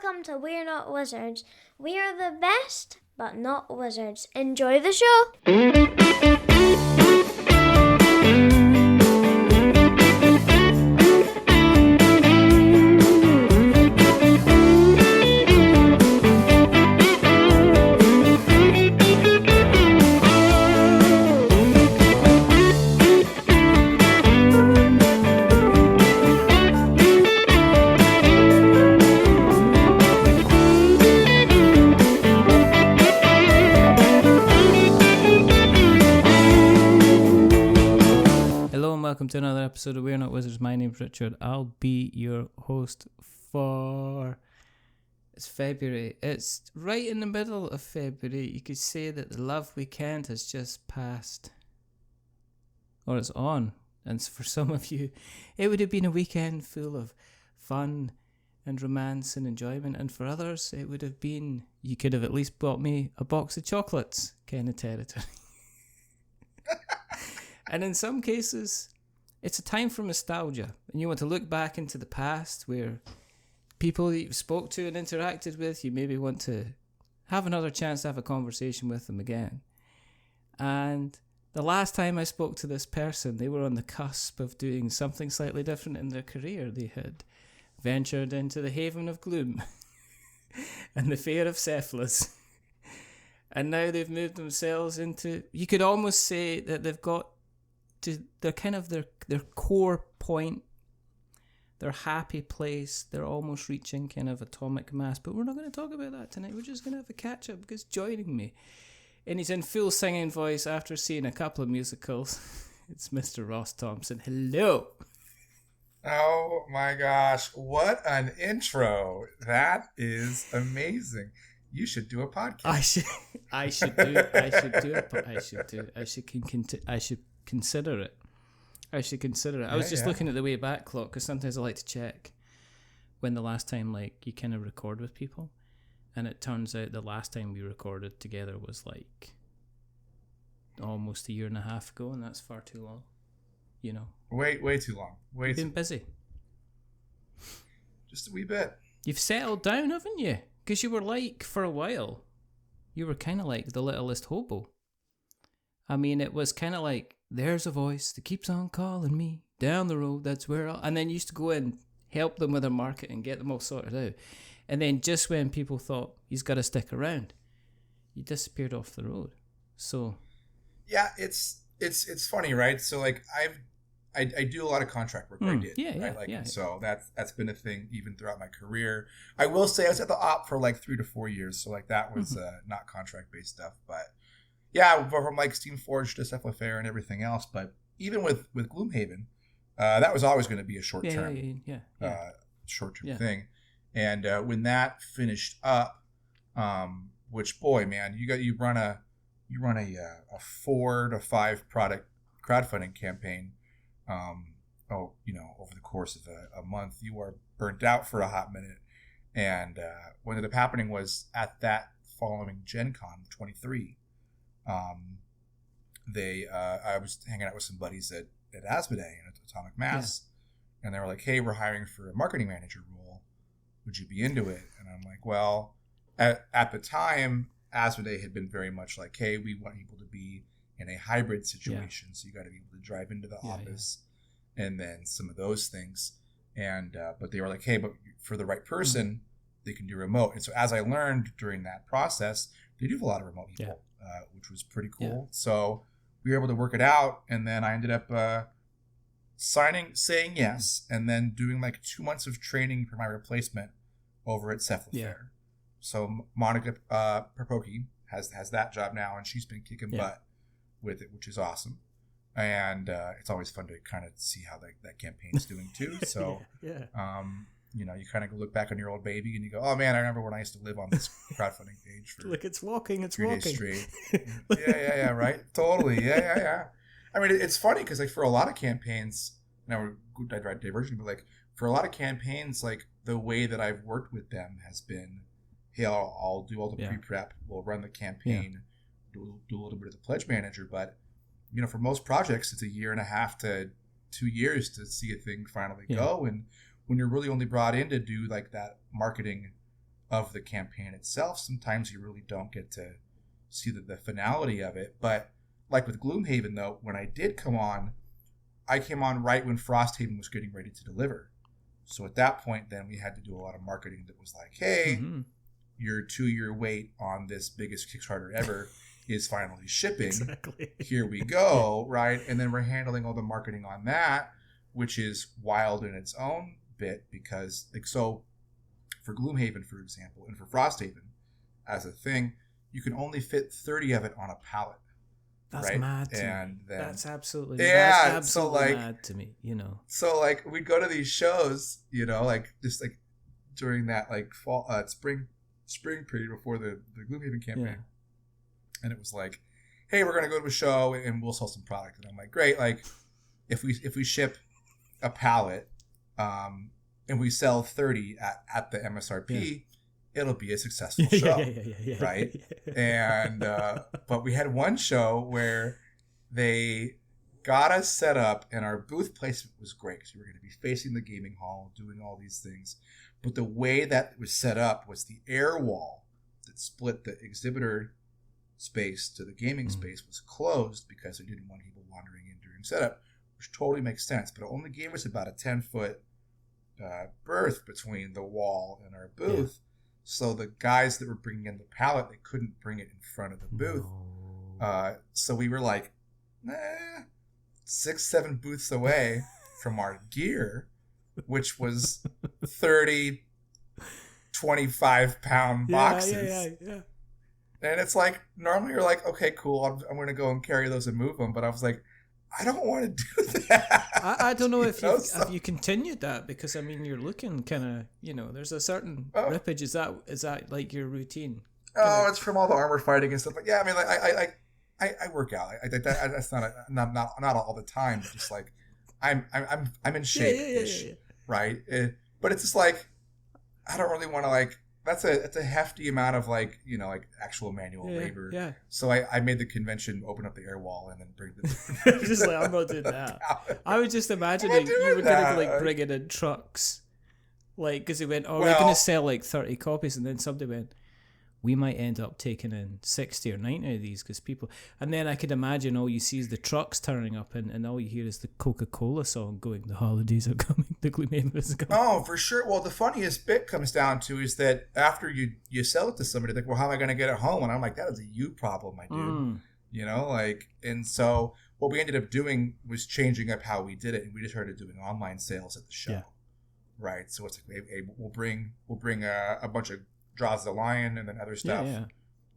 welcome to We're Not Wizards. We are the best, but not wizards. Enjoy the show! Welcome to another episode of We're Not Wizards. My name's Richard. I'll be your host for... It's February. It's right in the middle of February. You could say that the love weekend has just passed. Or it's on. And for some of you, it would have been a weekend full of fun and romance and enjoyment. And for others, it would have been, you could have at least bought me a box of chocolates kind of territory. And in some cases... it's a time for nostalgia, and you want to look back into the past where people that you've spoke to and interacted with, you maybe want to have another chance to have a conversation with them again. And the last time I spoke to this person, they were on the cusp of doing something slightly different in their career. They had ventured into the haven of gloom and the fair of Cephalus. And now they've moved themselves into, you could almost say that they've got to their kind of their core point, their happy place. They're almost reaching kind of atomic mass, but we're not going to talk about that tonight. We're just going to have a catch up because joining me, and he's in full singing voice after seeing a couple of musicals. It's Mr. Ross Thompson. Hello. Oh my gosh, what an intro. That is amazing. You should do a podcast. I should consider it. I was just looking at the way back clock because sometimes I like to check when the last time you kind of record with people, and it turns out the last time we recorded together was almost a year and a half ago, and that's far too long. You know, way too long. You've been busy. Just a wee bit. You've settled down, haven't you? Because you were for a while, you were kind of like the littlest hobo. I mean, it was kind of like, there's a voice that keeps on calling me down the road, that's where and then you used to go and help them with their market and get them all sorted out. And then just when people thought he's got to stick around, you disappeared off the road. So yeah, it's funny, right? So I do a lot of contract work. So that's been a thing even throughout my career. I will say I was at the op for 3 to 4 years, so that was not contract based stuff, but yeah, from Steam Forge to Cephalus and everything else. But even with Gloomhaven, that was always going to be a short-term thing. And when that finished up, which boy, man, you run a 4 to 5 product crowdfunding campaign. Over the course of a month, you are burnt out for a hot minute. And what ended up happening was at that following Gen Con 23. I was hanging out with some buddies at Asmodee and at Atomic Mass, and they were like, "Hey, we're hiring for a marketing manager role. Would you be into it?" And I'm like, "Well," at the time, Asmodee had been very much like, "Hey, we want people to be in a hybrid situation, so you got to be able to drive into the office, and then some of those things." And but they were like, "Hey, but for the right person, they can do remote." And so as I learned during that process, they do have a lot of remote people. Which was pretty cool. Yeah. So we were able to work it out, and then I ended up saying yes, and then doing 2 months of training for my replacement over at Cephalus. Yeah. So Monica Perpoki has that job now, and she's been kicking butt with it, which is awesome. And it's always fun to kind of see how that campaign's doing too. So you kind of look back on your old baby and you go, "Oh man, I remember when I used to live on this crowdfunding page for look, it's walking, 3 days straight." yeah, right, totally, yeah. I mean, it's funny because for a lot of campaigns, now we're diverging, but for a lot of campaigns, the way that I've worked with them has been, "Hey, I'll do all the pre-prep, we'll run the campaign, do a little bit of the pledge manager," but for most projects, it's a year and a half to 2 years to see a thing finally go, and when you're really only brought in to do that marketing of the campaign itself. Sometimes you really don't get to see the finality of it. But like with Gloomhaven, though, when I did come on, I came on right when Frosthaven was getting ready to deliver. So at that point, then we had to do a lot of marketing that was like, hey, your 2-year wait on this biggest Kickstarter ever is finally shipping. Exactly. Here we go, right? And then we're handling all the marketing on that, which is wild in its own bit because, like, so for Gloomhaven, for example, and for Frosthaven as a thing, you can only fit 30 of it on a pallet. That's right? mad to and me. Then, that's absolutely so like, mad to me, you know. So like we'd go to these shows, you know, like just like during that like fall spring period before the Gloomhaven campaign. And it was like, hey, we're gonna go to a show and we'll sell some product. And I'm like, great, like if we ship a pallet and we sell 30 at the MSRP, it'll be a successful show, right? And but we had one show where they got us set up, and our booth placement was great because we were going to be facing the gaming hall, doing all these things. But the way that it was set up was the air wall that split the exhibitor space to the gaming space was closed because they didn't want people wandering in during setup, which totally makes sense. But it only gave us about a 10-foot berth between the wall and our booth. So the guys that were bringing in the pallet, they couldn't bring it in front of the booth. So we were like 6-7 booths away from our gear, which was 30, 25-pound boxes. And it's like, normally you're like, okay, cool, I'm going to go and carry those and move them. But I was like, I don't want to do that. I don't know if you continued that, because I mean you're looking kind of, you know, there's a certain rippage. Is that like your routine? It's from all the armor fighting and stuff. But yeah, I mean, like I work out. That's not all the time. But just like I'm in shape, right? But it's just like I don't really want to like. It's a hefty amount of like, you know, like actual manual labor. Yeah. So I made the convention open up the air wall and then bring the just like, I'm not doing that. I was just imagining you were going to like bring it in trucks, like because they went, we're going to sell like 30 copies, and then somebody went, we might end up taking in 60 or 90 of these because people, and then I could imagine all you see is the trucks turning up, and all you hear is the Coca-Cola song going, the holidays are coming, the Gloomhaven is coming. Oh, for sure. Well, the funniest bit comes down to is that after you sell it to somebody, they're like, well, how am I going to get it home? And I'm like, that is a you problem, my dude. You know, like, and so what we ended up doing was changing up how we did it, and we just started doing online sales at the show, right? So it's like, we'll bring a bunch of Draws the Lion and then other stuff,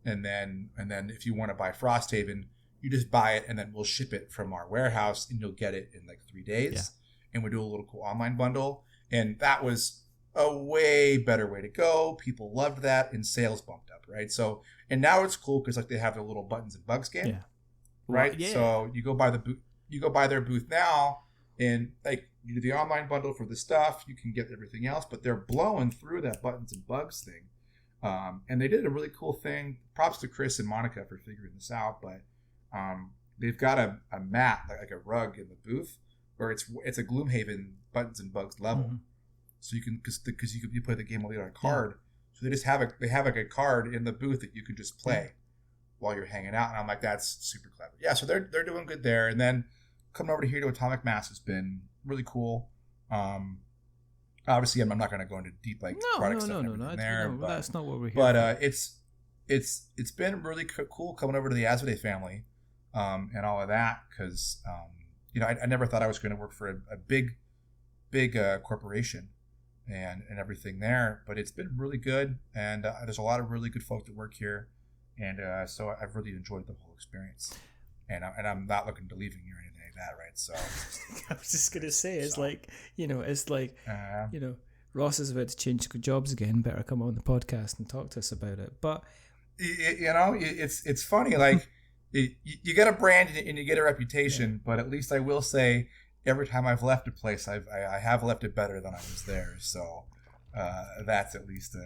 and then if you want to buy Frosthaven, you just buy it and then we'll ship it from our warehouse and you'll get it in like 3 days, and we do a little cool online bundle, and that was a way better way to go. People loved that, and sales bumped up, right? So, and now it's cool because like they have their little buttons and bugs game, right? Well, so you go by their booth now, and like you do the online bundle for the stuff, you can get everything else, but they're blowing through that buttons and bugs thing. And they did a really cool thing. Props to Chris and Monica for figuring this out. But they've got a mat, like a rug in the booth, where it's a Gloomhaven buttons and bugs level. So you can, because you play the game on a card. So they just have a card in the booth that you can just play while you're hanging out. And I'm like, that's super clever. Yeah, so they're doing good there. And then coming over here to Atomic Mass has been really cool. Obviously, I'm not going to go into deep like product stuff there, but that's not what we're here. But it's been really cool coming over to the Asmodee family, and all of that, because you know, I never thought I was going to work for a big corporation and everything there, but it's been really good, and there's a lot of really good folk that work here, and so I've really enjoyed the whole experience, and I'm not looking to leaving here or anything like that, right? So I was just gonna say, it's like, you know, you know, Ross is about to change jobs again. Better come on the podcast and talk to us about it. But you know, it's funny, like you get a brand and you get a reputation, but at least I will say, every time I've left a place, I have left it better than I was there. So that's at least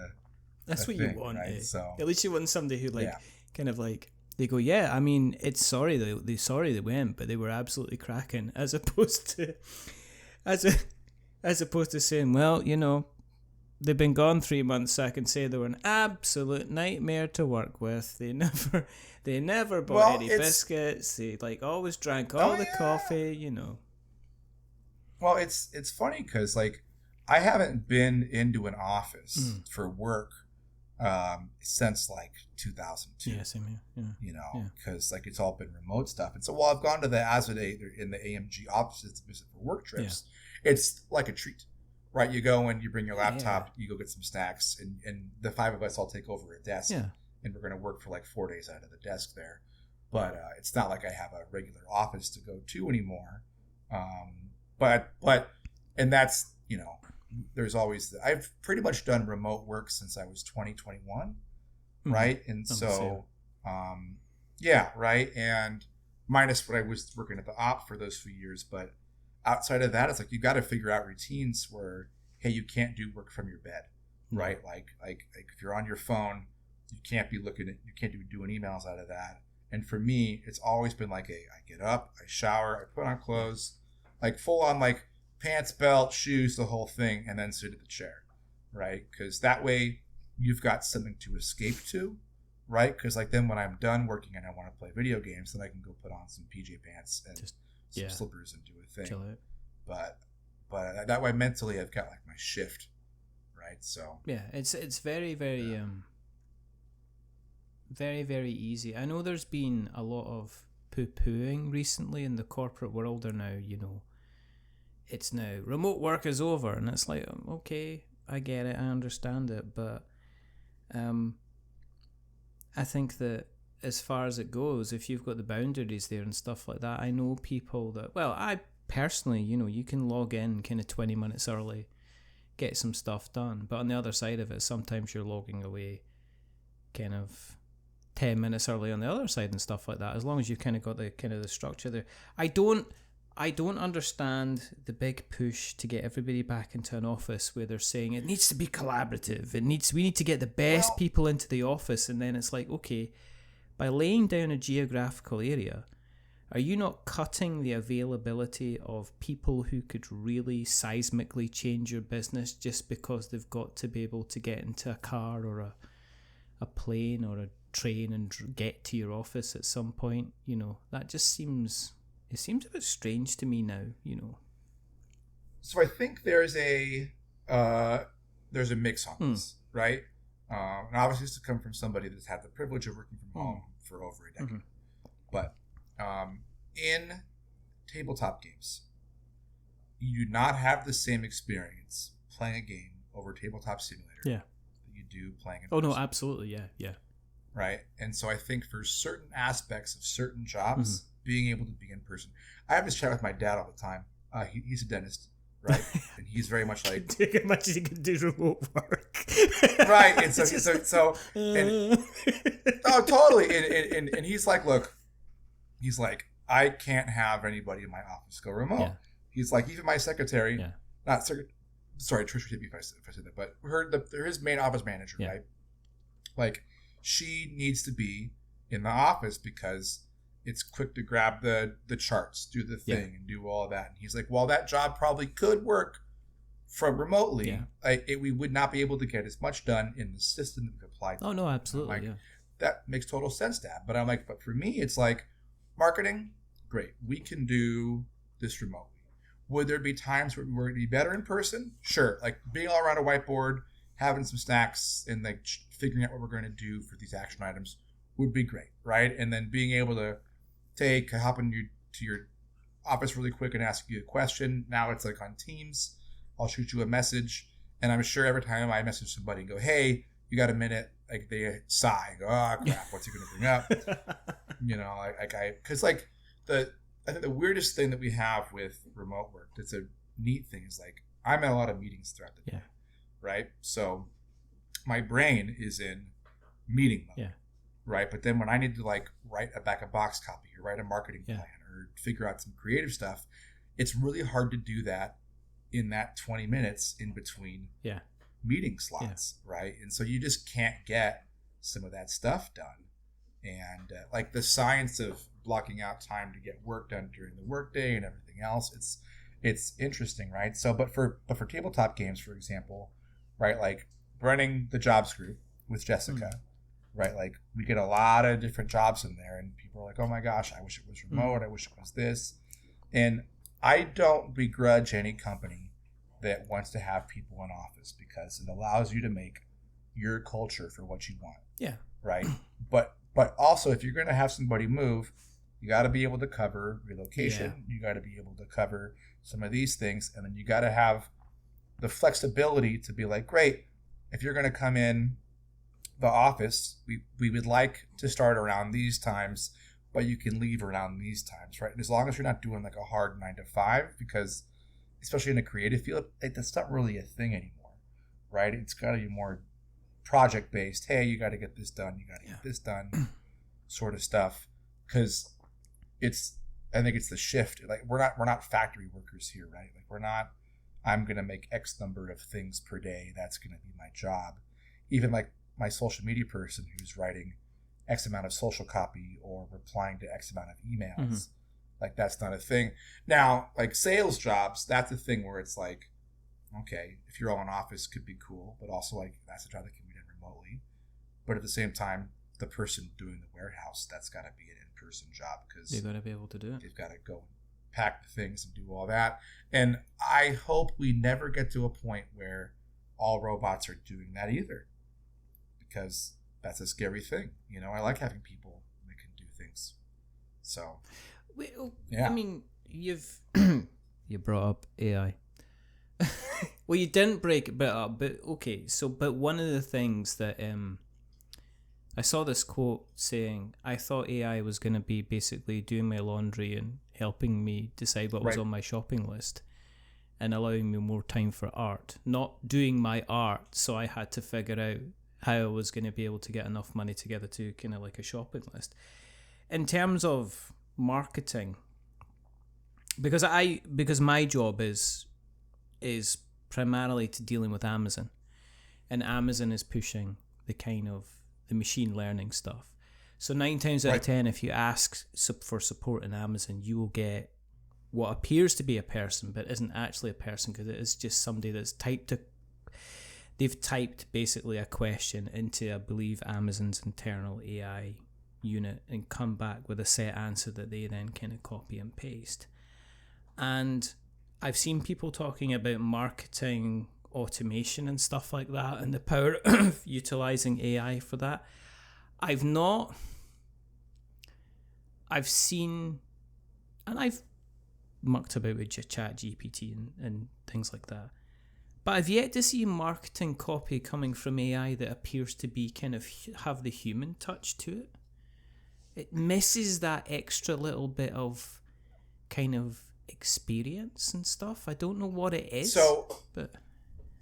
that's what thing, you want, right? eh? So at least you want somebody who kind of like, they go, yeah, I mean, it's sorry they went, but they were absolutely cracking, as opposed to saying, well, you know, they've been gone 3 months, so I can say they were an absolute nightmare to work with. They never bought any biscuits. They like always drank all the coffee, you know. Well, it's funny because like I haven't been into an office for work since like 2002. Yeah, same here. Yeah. You know, because like it's all been remote stuff. And so while I've gone to the Asmodee in the AMG offices to visit for work trips, it's like a treat, right? You go and you bring your laptop, you go get some snacks, and the five of us all take over a desk, and we're going to work for like 4 days out of the desk there. But it's not like I have a regular office to go to anymore. But that's, you know, there's always I've pretty much done remote work since I was 21, right? And so right, and minus what I was working at the op for those few years, but outside of that, it's like you got to figure out routines where, hey, you can't do work from your bed, right? Like if you're on your phone, you can't be doing emails out of that. And for me, it's always been like I get up, I shower, I put on clothes, like full on like pants, belt, shoes, the whole thing, and then sit at the chair, right? Because that way you've got something to escape to, right? Because like then when I'm done working and I want to play video games, then I can go put on some PJ pants and some slippers and do a thing. Chill out. But that way mentally I've got like my shift, right? So yeah, it's very very very very easy. I know there's been a lot of poo-pooing recently in the corporate world. They're now, you know, it's now remote work is over, and it's like, okay, I get it, I understand it, but I think that as far as it goes, if you've got the boundaries there and stuff like that, I know people that, well, I personally, you know, you can log in kind of 20 minutes early, get some stuff done, but on the other side of it, sometimes you're logging away kind of 10 minutes early on the other side and stuff like that, as long as you've kind of got the structure there. I don't understand the big push to get everybody back into an office where they're saying it needs to be collaborative. We need to get the best people into the office, and then it's like, okay, by laying down a geographical area, are you not cutting the availability of people who could really seismically change your business just because they've got to be able to get into a car or a plane or a train and get to your office at some point? You know, that just seems a bit strange to me now, you know. So I think there's a mix on this, right? And obviously this has come from somebody that's had the privilege of working from home for over a decade. But in tabletop games, you do not have the same experience playing a game over Tabletop Simulator that you do playing in person. No, absolutely, yeah. Right? And so I think for certain aspects of certain jobs, being able to be in person. I have this chat with my dad all the time. He's a dentist, right? And he's very much like as much as he can do remote work, right? And so totally. And he's like, look, he's like, I can't have anybody in my office go remote. Yeah. He's like, even my secretary, sorry, Trish would hit me if I said that, but they're his main office manager, right? Like, she needs to be in the office because it's quick to grab the charts, do the thing, and do all that. And he's like, well, that job probably could work from remotely. We would not be able to get as much done in the system that we applied to. Oh, no, absolutely, like, that makes total sense, Dad. But I'm like, but for me, it's like, marketing, great. We can do this remotely. Would there be times where we're going to be better in person? Sure. Like being all around a whiteboard, having some snacks, and like figuring out what we're going to do for these action items would be great, right? And then being able to hop into your office really quick and ask you a question. Now it's like on Teams. I'll shoot you a message, and I'm sure every time I message somebody and go, "Hey, you got a minute?" Like they sigh and go, "Oh crap, what's he going to bring up?" You know, because I think the weirdest thing that we have with remote work, that's a neat thing, is like I'm in a lot of meetings throughout the day, right? So my brain is in meeting mode. Right, but then when I need to like write a back-of-box copy or write a marketing plan or figure out some creative stuff, it's really hard to do that in that 20 minutes in between meeting slots, right? And so you just can't get some of that stuff done. And like the science of blocking out time to get work done during the workday and everything else, it's interesting, right? So, but for tabletop games, for example, right? Like running the jobs group with Jessica, right? Like we get a lot of different jobs in there, and people are like, oh my gosh, I wish it was remote. I wish it was this. And I don't begrudge any company that wants to have people in office because it allows you to make your culture for what you want. Yeah. Right. But also, if you're going to have somebody move, you got to be able to cover relocation. You got to be able to cover some of these things. And then you got to have the flexibility to be like, great, if you're going to come in the office, we would like to start around these times, but you can leave around these times, right? And as long as you're not doing like a hard 9 to 5, because especially in the creative field, that's not really a thing anymore, right? It's got to be more project based. Hey, you got to get this done. You got to get this done, sort of stuff. Because I think it's the shift. Like we're not factory workers here, right? Like we're not. I'm gonna make X number of things per day. That's gonna be my job. Even like my social media person who's writing X amount of social copy or replying to X amount of emails. Like that's not a thing. Now, like sales jobs, that's a thing where it's like, okay, if you're all in office, could be cool, but also like that's a job that can be done remotely. But at the same time, the person doing the warehouse, that's got to be an in-person job because they've got to be able to do it. They've got to go and pack the things and do all that. And I hope we never get to a point where all robots are doing that either, because that's a scary thing. You know, I like having people that can do things. So, I mean, you brought up AI. Well, you didn't break it up, but okay. So, but one of the things that I saw this quote saying, I thought AI was going to be basically doing my laundry and helping me decide what was on my shopping list and allowing me more time for art, not doing my art. So I had to figure out how I was going to be able to get enough money together to kind of like a shopping list. In terms of marketing, because my job is primarily to dealing with Amazon, and Amazon is pushing the kind of the machine learning stuff. So 9 times out of 10, if you ask for support in Amazon, you will get what appears to be a person, but isn't actually a person, because it is just somebody that's they've typed basically a question into, I believe, Amazon's internal AI unit and come back with a set answer that they then kind of copy and paste. And I've seen people talking about marketing automation and stuff like that and the power of utilizing AI for that. I've seen, and I've mucked about with chat GPT and things like that, but I've yet to see marketing copy coming from AI that appears to be kind of have the human touch to it. It misses that extra little bit of kind of experience and stuff. I don't know what it is. So, but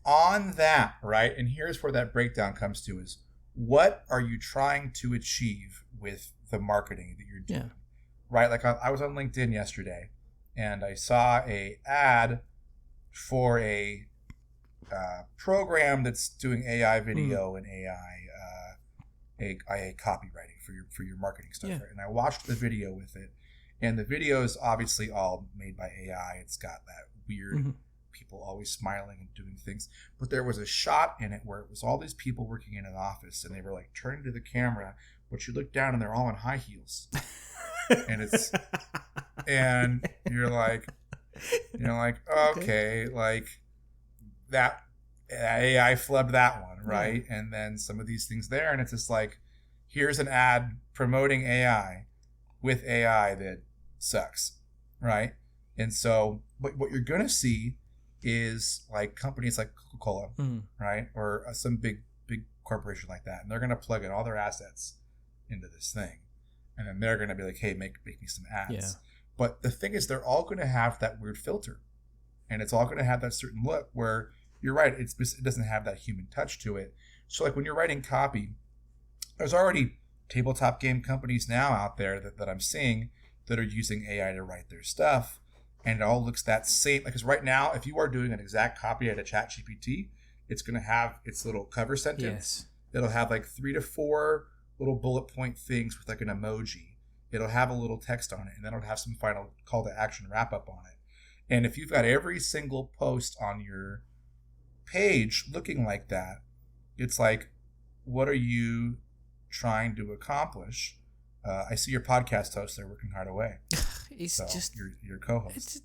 on that, right, and here's where that breakdown comes to is, what are you trying to achieve with the marketing that you're doing? Yeah. Right? Like I was on LinkedIn yesterday and I saw a ad for a program that's doing AI video and AI copywriting for your marketing stuff. Yeah. Right? And I watched the video with it, and the video is obviously all made by AI. It's got that weird people always smiling and doing things, but there was a shot in it where it was all these people working in an office, and they were like turning to the camera, but you look down and they're all in high heels, and you're like, okay, like that AI flubbed that one, right? And then some of these things there, and it's just like, here's an ad promoting AI with AI that sucks, right? And so what you're going to see is like companies like Coca-Cola, right? Or some big corporation like that. And they're going to plug in all their assets into this thing. And then they're going to be like, hey, make me some ads. Yeah. But the thing is, they're all going to have that weird filter. And it's all going to have that certain look where you're right. It doesn't have that human touch to it. So like when you're writing copy, there's already tabletop game companies now out there that I'm seeing that are using AI to write their stuff. And it all looks that same. Because right now, if you are doing an exact copy out of ChatGPT, it's going to have its little cover sentence. Yes. It'll have like 3 to 4 little bullet point things with like an emoji. It'll have a little text on it, and then it'll have some final call to action wrap up on it. And if you've got every single post on your page looking like that, it's like, what are you trying to accomplish? I see your podcast host there working hard away. He's so just your co-host.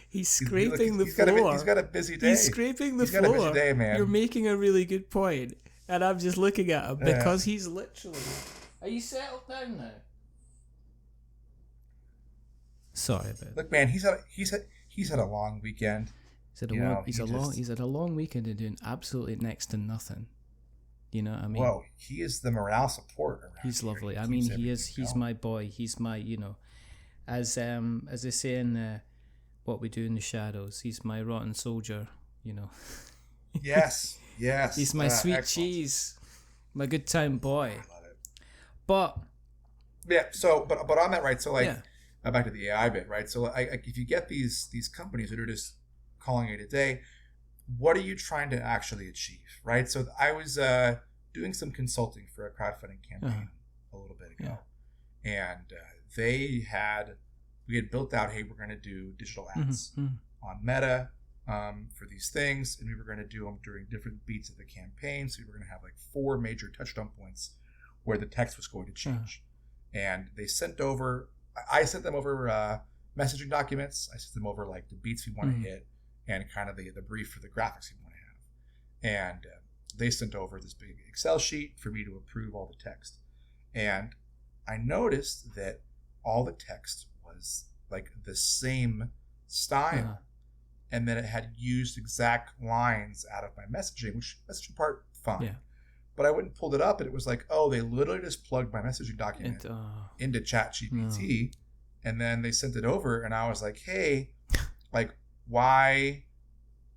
He's scraping the floor. He's got a busy day. He's scraping the floor. He's got a busy day, man. You're making a really good point, and I'm just looking at him because he's literally. Are you settled down now? Sorry about it. Look, man, he's had a long weekend. He's had a long weekend and doing absolutely next to nothing. You know what I mean? Whoa, he is the morale support around He's here. lovely. He I mean, keeps he's my boy. He's my, as they say in What We Do in the Shadows, he's my rotten soldier, Yes. He's my sweet excellent. cheese, my good time boy. I love it. But yeah, so but on that, right? So back to the AI bit, right? So if you get these companies that are just calling it a day, what are you trying to actually achieve, right? So I was doing some consulting for a crowdfunding campaign a little bit ago, and we had built out, hey, we're going to do digital ads on Meta for these things, and we were going to do them during different beats of the campaign. So we were going to have like 4 major touchdown points where the text was going to change, and I sent them over messaging documents. I sent them over like the beats we want to hit and kind of the brief for the graphics we want to have. And they sent over this big Excel sheet for me to approve all the text. And I noticed that all the text was like the same style, and then it had used exact lines out of my messaging, which messaging part, fine. Yeah. But I went and pulled it up, and it was like, oh, they literally just plugged my messaging document into ChatGPT, and then they sent it over, and I was like, hey, like, why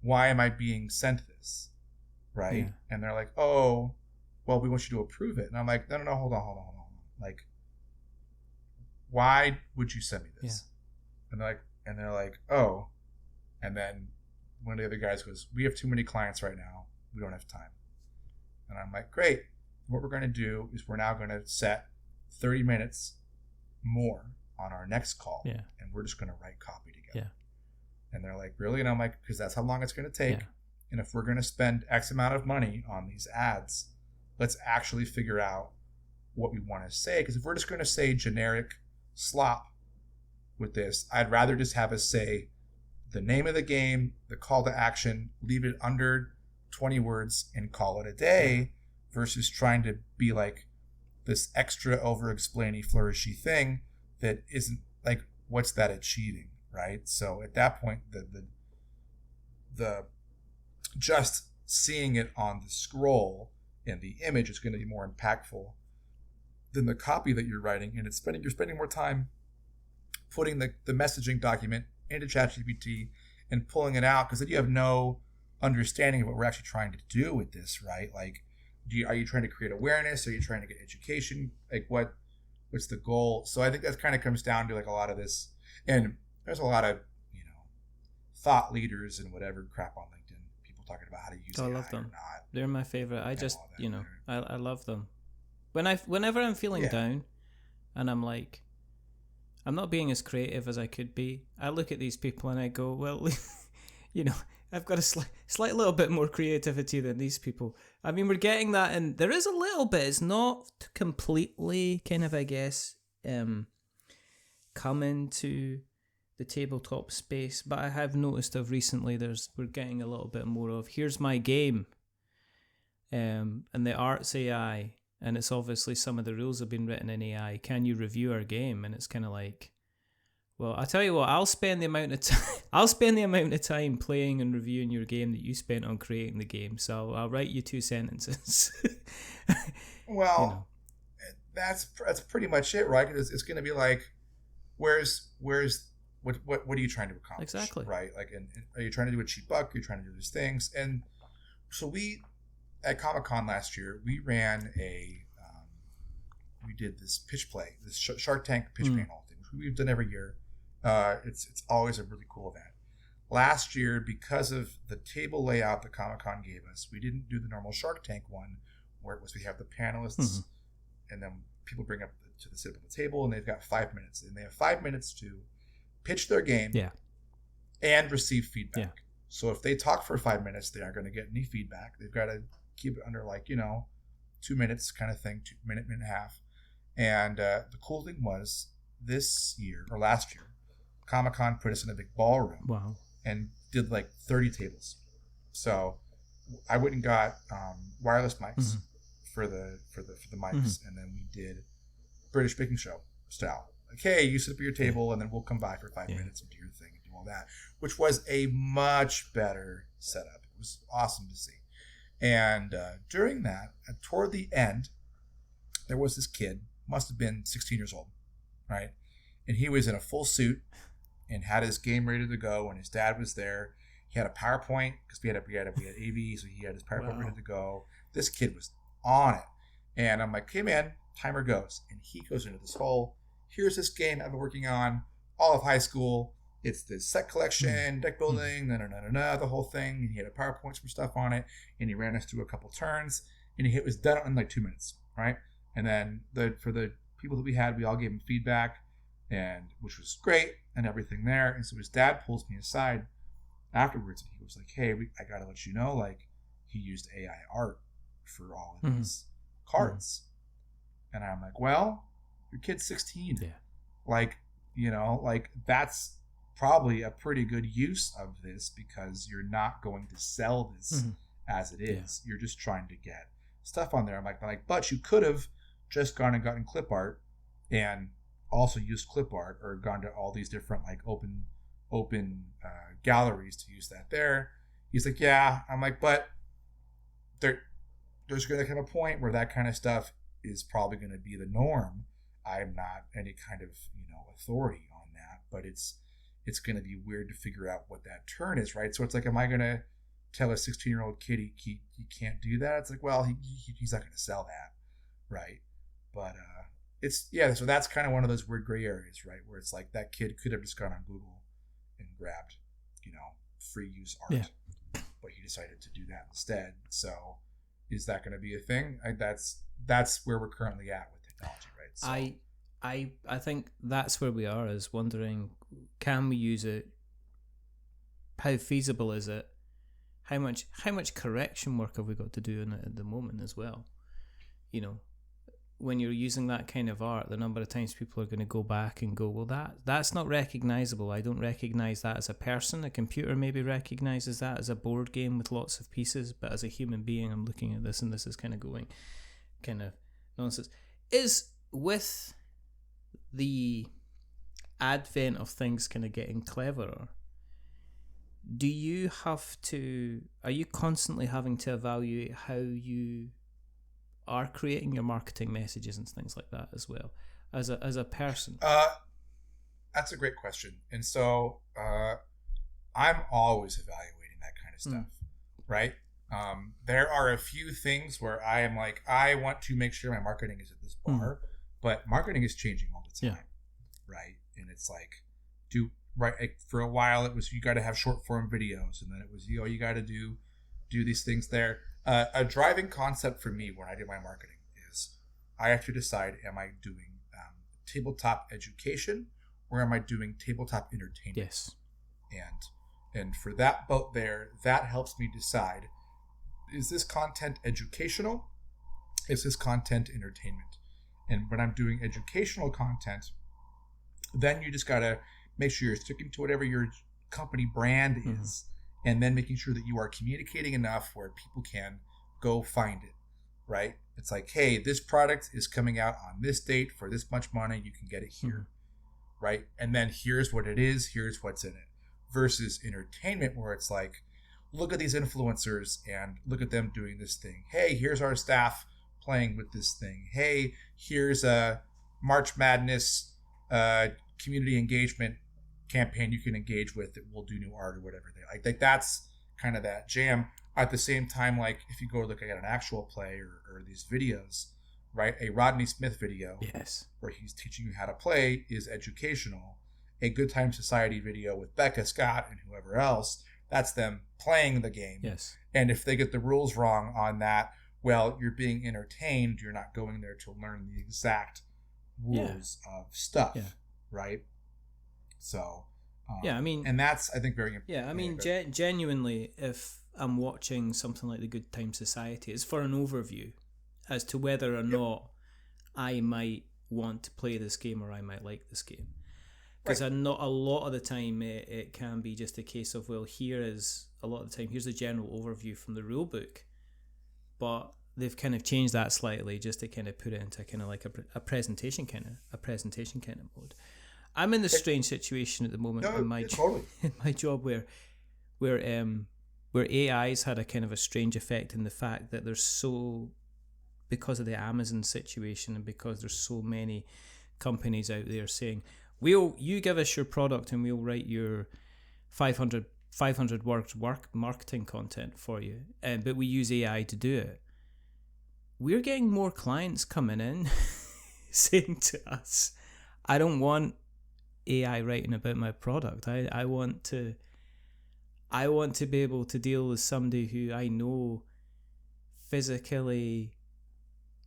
am I being sent this, right? Yeah. And they're like, oh, well, we want you to approve it. And I'm like, no, hold on. Like, why would you send me this? Yeah. And they're like, oh. And then one of the other guys goes, we have too many clients right now. We don't have time. And I'm like, great. What we're going to do is we're now going to set 30 minutes more on our next call. Yeah. And we're just going to write copy together. Yeah. And they're like, really? And I'm like, because that's how long it's going to take. Yeah. And if we're going to spend X amount of money on these ads, let's actually figure out what we want to say. Because if we're just going to say generic slop with this, I'd rather just have us say the name of the game, the call to action, leave it under 20 words and call it a day, versus trying to be like this extra over-explaining, flourishy thing that isn't like, what's that achieving, right? So at that point, the just seeing it on the scroll and the image is going to be more impactful than the copy that you're writing, and you're spending more time putting the messaging document into ChatGPT and pulling it out, because then you have no understanding of what we're actually trying to do with this, right? Like, are you trying to create awareness? Are you trying to get education? Like, what's the goal? So I think that kind of comes down to like a lot of this, and there's a lot of thought leaders and whatever crap on LinkedIn, people talking about how to use AI. I love them. Or not. They're my favorite. I just I love them. Whenever I'm feeling down, and I'm like, I'm not being as creative as I could be, I look at these people and I go, well, I've got a slight little bit more creativity than these people. I mean, we're getting that, and there is a little bit. It's not completely kind of, I guess, coming to the tabletop space, but I have noticed of recently we're getting a little bit more of, here's my game, and the art's AI, and it's obviously some of the rules have been written in AI. Can you review our game? And it's kind of like, well, I tell you what, I'll spend the amount of time playing and reviewing your game that you spent on creating the game. So I'll write you 2 sentences. Well, that's pretty much it, right? It's going to be like, where's what are you trying to accomplish? Exactly. Right? Like, and are you trying to do a cheap buck? Are you trying to do these things? And so at Comic-Con last year, we ran we did this pitch play, this Shark Tank pitch panel thing, which we've done every year. It's always a really cool event. Last year, because of the table layout that Comic-Con gave us, we didn't do the normal Shark Tank one, where it was we have the panelists, and then people bring up to the sit at the table, and they've got 5 minutes, and they have 5 minutes to pitch their game, and receive feedback. So if they talk for 5 minutes, they aren't going to get any feedback. They've got to keep it under 2 minutes kind of thing, 2 minute and a half. And the cool thing was this year or last year, Comic-Con put us in a big ballroom. Wow. And did 30 tables. So I went and got wireless mics for the mics, and then we did British Baking Show style. Hey, you sit up at your table, and then we'll come by for 5 minutes and do your thing and do all that, which was a much better setup. It was awesome to see. And during that, toward the end, there was this kid, must have been 16 years old, right? And he was in a full suit and had his game ready to go, and his dad was there. He had a PowerPoint because we had AV, so he had his PowerPoint ready to go. This kid was on it, and I'm like, "Hey man, timer goes," and he goes into this whole, "Here's this game I've been working on all of high school. It's this set collection, deck building, the whole thing." And he had a PowerPoint, some stuff on it, and he ran us through a couple turns, and it was done in 2 minutes, right? And then for the people that we had, we all gave him feedback, and which was great and everything there. And so his dad pulls me aside afterwards, and he was like, "Hey, I gotta let you know, he used AI art for all of these cards." And I'm like, "Well, your kid's 16. That's probably a pretty good use of this because you're not going to sell this as it is. You're just trying to get stuff on there." I'm like, "But you could have just gone and gotten clip art and also used clip art, or gone to all these different open galleries to use that there." He's like, "Yeah." I'm like, "But there's going to come a point where that kind of stuff is probably going to be the norm. I'm not any kind of authority on that, but it's going to be weird to figure out what that turn is, right?" So it's like, am I going to tell a 16-year-old kid he can't do that? It's like, well, he's not going to sell that, right? But so that's kind of one of those weird gray areas, right? Where it's like that kid could have just gone on Google and grabbed, free use art, but he decided to do that instead. So is that going to be a thing? That's where we're currently at with technology, right? So, I think that's where we are, is wondering, can we use it? How feasible is it? How much correction work have we got to do in it at the moment as well? When you're using that kind of art, the number of times people are going to go back and go, well, that's not recognizable. I don't recognize that as a person. A computer maybe recognizes that as a board game with lots of pieces, but as a human being, I'm looking at this and this is kind of going kind of nonsense. Is with the advent of things kind of getting cleverer, are you constantly having to evaluate how you are creating your marketing messages and things like that as well as a person? That's a great question. And so I'm always evaluating that kind of stuff, right? There are a few things where I am like, I want to make sure my marketing is at this bar, but marketing is changing all the time, right? And it's like, for a while it was, you got to have short form videos, and then it was, you got to do these things there. A driving concept for me when I do my marketing is I have to decide, am I doing tabletop education or am I doing tabletop entertainment? Yes. And for that boat there, that helps me decide, is this content educational? Is this content entertainment? And when I'm doing educational content, then you just got to make sure you're sticking to whatever your company brand is, and then making sure that you are communicating enough where people can go find it, right? It's like, hey, this product is coming out on this date for this much money. You can get it here, right? And then here's what it is. Here's what's in it. Versus entertainment, where it's like, look at these influencers and look at them doing this thing. Hey, here's our staff playing with this thing. Hey, here's a March Madness community engagement campaign you can engage with that will do new art or whatever they like that's kind of that jam. At the same time, like if you go look at an actual play or these videos, right? A Rodney Smith video, where he's teaching you how to play, is educational. A Good Time Society video with Becca Scott and whoever else, that's them playing the game. Yes. And if they get the rules wrong on that, well, you're being entertained. You're not going there to learn the exact rules of stuff, right? So Yeah, I mean, and that's, I think, very important. yeah, I mean, genuinely, if I'm watching something like The Good Time Society, it's for an overview as to whether or not I might want to play this game or I might like this game. Because not a lot of the time it can be just a case of, well, here's the general overview from the rule book, but they've kind of changed that slightly just to kind of put it into kind of like a presentation kind of mode. I'm in this strange situation at the moment in my job where AI's had a kind of a strange effect in the fact that because of the Amazon situation and because there's so many companies out there saying, you give us your product and we'll write your 500 words marketing content for you, but we use AI to do it. We're getting more clients coming in saying to us, I don't want AI writing about my product. I want to be able to deal with somebody who I know physically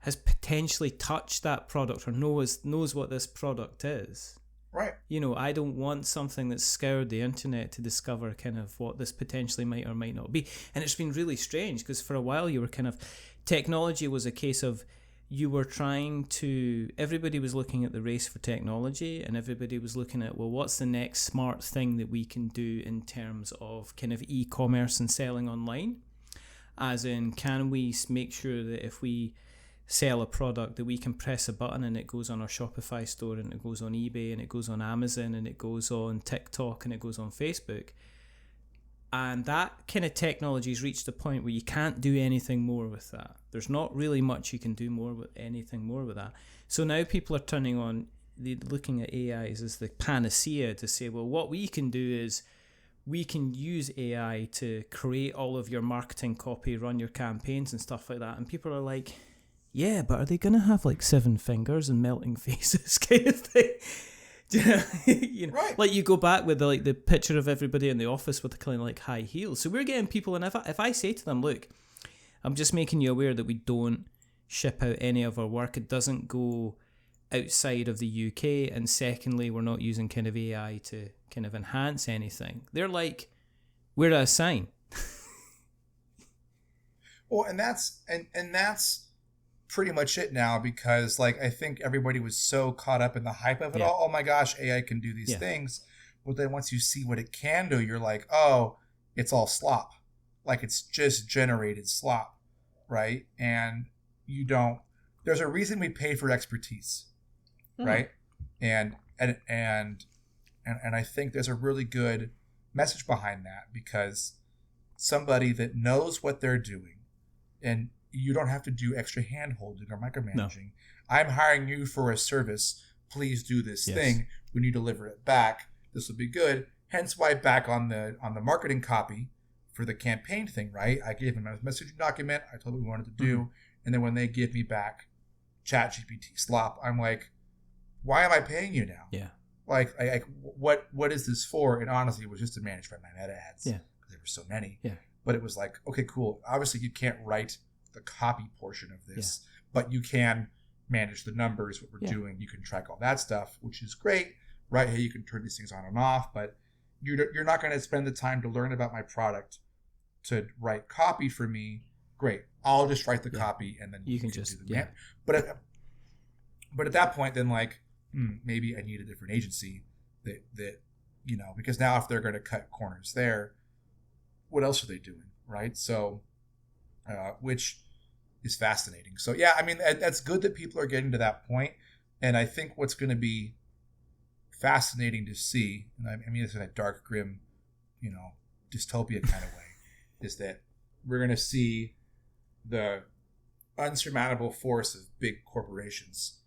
has potentially touched that product or knows what this product is. Right. You know, I don't want something that's scoured the internet to discover kind of what this potentially might or might not be. And it's been really strange because for a while you were kind of, technology was a case of, you were everybody was looking at the race for technology and everybody was looking at, well, what's the next smart thing that we can do in terms of kind of e-commerce and selling online? As in, can we make sure that if we sell a product that we can press a button and it goes on our Shopify store and it goes on eBay and it goes on Amazon and it goes on TikTok and it goes on Facebook? And that kind of technology has reached a point where you can't do anything more with that. There's not really much you can do anything more with that. So now people are looking at AIs as the panacea to say, well, what we can do is we can use AI to create all of your marketing copy, run your campaigns and stuff like that. And people are like, yeah, but are they going to have like 7 fingers and melting faces kind of thing? You know, right. Like you go back with the picture of everybody in the office with the kind of like high heels. So we're getting people, and if I say to them, look, I'm just making you aware that we don't ship out any of our work. It doesn't go outside of the UK, and secondly, we're not using kind of AI to kind of enhance anything. They're like, we're a sign. Well, and that's pretty much it now, because like I think everybody was so caught up in the hype of it all. Oh my gosh, AI can do these things. But then once you see what it can do, you're like, oh, it's all slop. Like it's just generated slop, right? And there's a reason we pay for expertise, right? And I think there's a really good message behind that, because somebody that knows what they're doing, and you don't have to do extra hand-holding or micromanaging. No. I'm hiring you for a service. Please do this thing. When you deliver it back, this will be good. Hence why back on the marketing copy for the campaign thing, right? I gave them a messaging document. I told them what we wanted to do. And then when they give me back ChatGPT slop, I'm like, why am I paying you now? Yeah. Like, what is this for? And honestly, it was just to manage my meta ads. Yeah. Because there were so many. Yeah. But it was like, okay, cool. Obviously, you can't write the copy portion of this, but you can manage the numbers, what we're doing. You can track all that stuff, which is great, right? Hey, you can turn these things on and off, but you're not going to spend the time to learn about my product to write copy for me. Great. I'll just write the copy, and then you can just do the but at that point, then like, maybe I need a different agency that because now if they're going to cut corners there, what else are they doing, right? So, which is fascinating. So yeah, I mean, that's good that people are getting to that point. And I think what's going to be fascinating to see, and I mean, it's in a dark, grim, dystopia kind of way, is that we're going to see the unsurmountable force of big corporations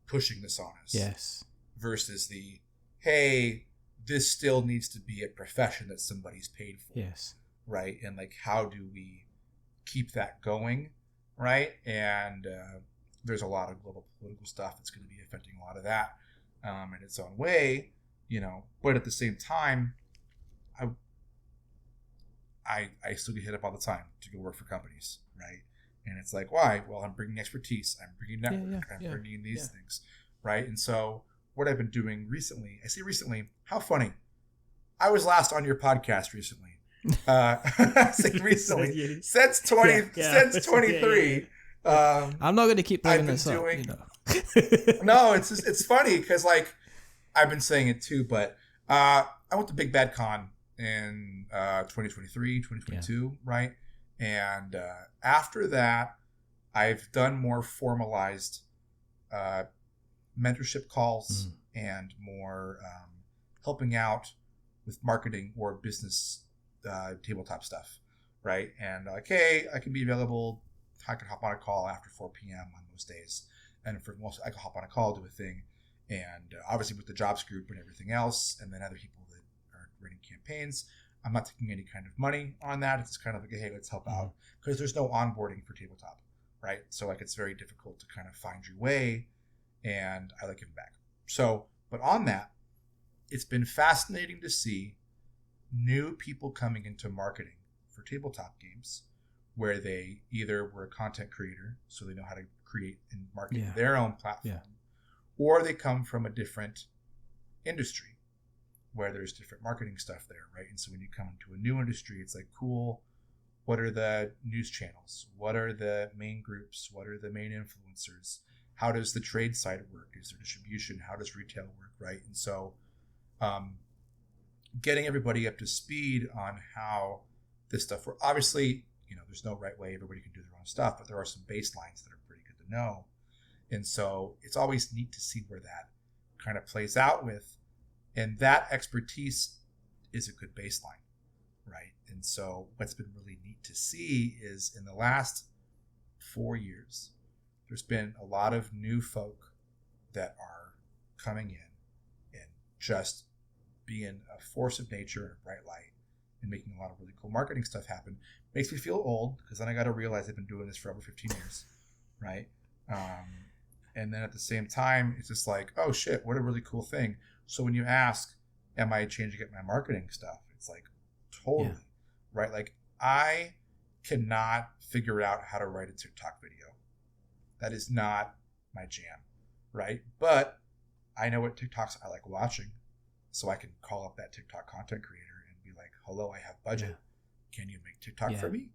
pushing this on us. Yes. Versus the, hey, this still needs to be a profession that somebody's paid for. Yes. Right? And like, how do we keep that going? Right? And there's a lot of global political stuff that's going to be affecting a lot of that in its own way, but at the same time, I still get hit up all the time to go work for companies, right? And it's like, why? Well, I'm bringing expertise. I'm bringing network. I'm bringing these things, right? And so what I've been doing recently, I say recently, how funny. I was last on your podcast recently. Recently, since 23. I'm not going to keep bringing this up. No, it's funny because like I've been saying it too, but I went to Big Bad Con in 2023, 2022, right? And after that, I've done more formalized mentorship calls and more helping out with marketing or business tabletop stuff, right? And like, hey, I can be available. I can hop on a call after 4 p.m. on most days. And for most, I can hop on a call, do a thing. And obviously with the jobs group and everything else, and then other people that are running campaigns, I'm not taking any kind of money on that. It's kind of like, hey, let's help out. Because there's no onboarding for tabletop, right? So like it's very difficult to kind of find your way, and I like giving back. So, but on that, it's been fascinating to see new people coming into marketing for tabletop games where they either were a content creator, so they know how to create and market their own platform, or they come from a different industry where there's different marketing stuff there, right? And so when you come into a new industry, it's like, cool, what are the news channels? What are the main groups? What are the main influencers? How does the trade side work? Is there distribution? How does retail work, right? And so getting everybody up to speed on how this stuff works. Obviously, there's no right way. Everybody can do their own stuff, but there are some baselines that are pretty good to know. And so it's always neat to see where that kind of plays out with. And that expertise is a good baseline, right? And so what's been really neat to see is in the last 4 years, there's been a lot of new folk that are coming in and just being a force of nature and a bright light and making a lot of really cool marketing stuff happen. Makes me feel old because then I got to realize I've been doing this for over 15 years, right? And then at the same time, it's just like, oh shit, what a really cool thing. So when you ask, am I changing up my marketing stuff? It's like, totally, right? Like I cannot figure out how to write a TikTok video. That is not my jam, right? But I know what TikToks I like watching. So I can call up that TikTok content creator and be like, hello, I have budget. Can you make TikTok for me?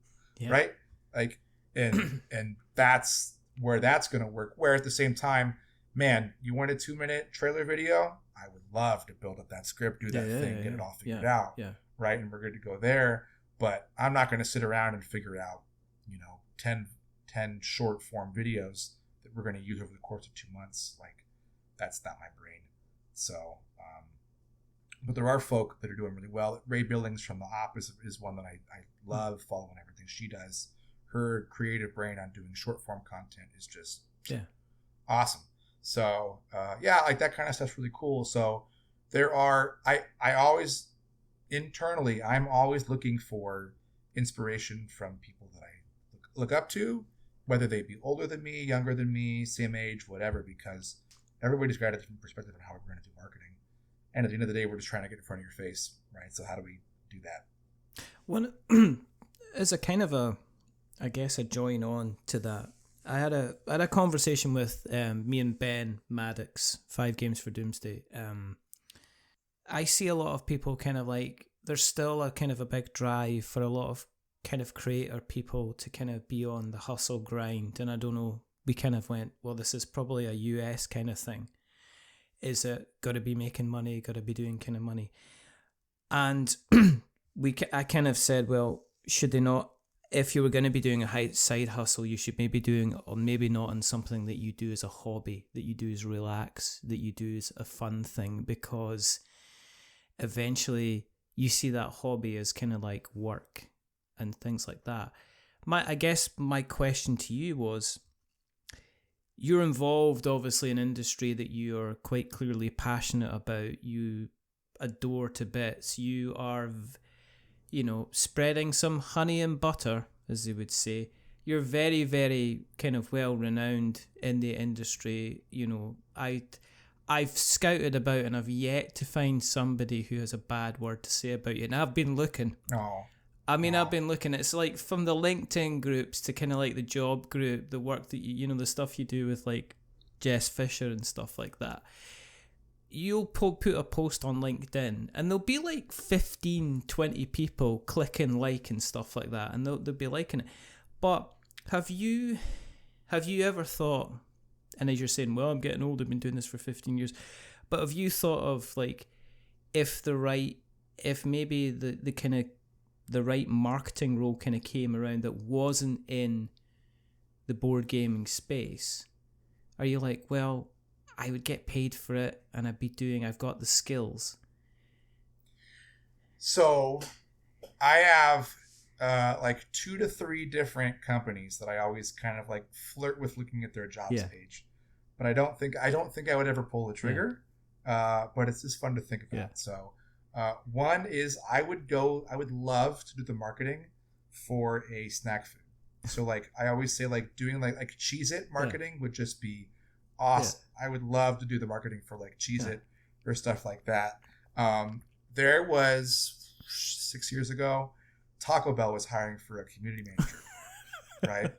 Right? Like, and that's where that's going to work. Where at the same time, man, you want a 2-minute trailer video? I would love to build up that script, do that thing, get it all figured out. Yeah. Right. And we're good to go there. But I'm not going to sit around and figure out, 10 short form videos that we're going to use over the course of 2 months. Like, that's not my brain. So, but there are folk that are doing really well. Ray Billings from The Op is one that I love, following everything she does. Her creative brain on doing short form content is just awesome. So like that kind of stuff's really cool. So there are, I always internally, I'm always looking for inspiration from people that I look up to, whether they be older than me, younger than me, same age, whatever, because everybody's got a different perspective on how we're going to do marketing. And at the end of the day, we're just trying to get in front of your face, right? So how do we do that? One as a kind of a join on to that. I had a conversation with me and Ben Maddox, 5 Games for Doomsday. I see a lot of people kind of like, there's still a kind of a big drive for a lot of kind of creator people to kind of be on the hustle grind. And I don't know, we kind of went, well, this is probably a US kind of thing. Is it got to be making money, got to be doing kind of money? And I kind of said, well, should they not, if you were going to be doing a side hustle, you should maybe doing, or maybe not on something that you do as a hobby, that you do as relax, that you do as a fun thing, because eventually you see that hobby as kind of like work and things like that. I guess my question to you was, you're involved obviously in an industry that you are quite clearly passionate about, you adore to bits, you are, spreading some honey and butter, as they would say. You're very, very kind of well renowned in the industry. I've scouted about and I've yet to find somebody who has a bad word to say about you. And I've been looking. I've been looking. It's like from the LinkedIn groups to kind of like the job group, the work that the stuff you do with like Jess Fisher and stuff like that. you'll put a post on LinkedIn and there'll be like 15, 20 people clicking like and stuff like that, and they'll be liking it. But have you ever thought, and as you're saying, well, I'm getting old, I've been doing this for 15 years, but have you thought of like if maybe the kind of the right marketing role kind of came around that wasn't in the board gaming space, are you like, well, I would get paid for it and I've got the skills? So I have like 2 to 3 different companies that I always kind of like flirt with looking at their jobs page, but I don't think I would ever pull the trigger. But it's just fun to think about. Yeah. So one is I would love to do the marketing for a snack food. So like I always say, like doing like Cheez-It marketing would just be awesome. Yeah. I would love to do the marketing for like Cheez-It or stuff like that. There was 6 years ago, Taco Bell was hiring for a community manager, right?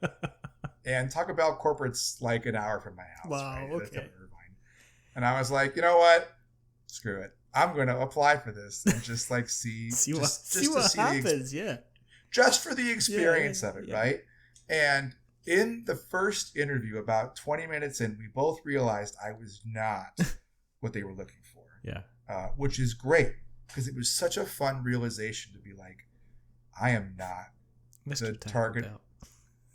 And Taco Bell corporate's like an hour from my house. Wow, right? okay. And I was like, you know what? Screw it. I'm going to apply for this and just like see what happens. Just for the experience of it, right? And in the first interview, about 20 minutes in, we both realized I was not what they were looking for. Yeah. Which is great because it was such a fun realization to be like, I am not Mr. the target.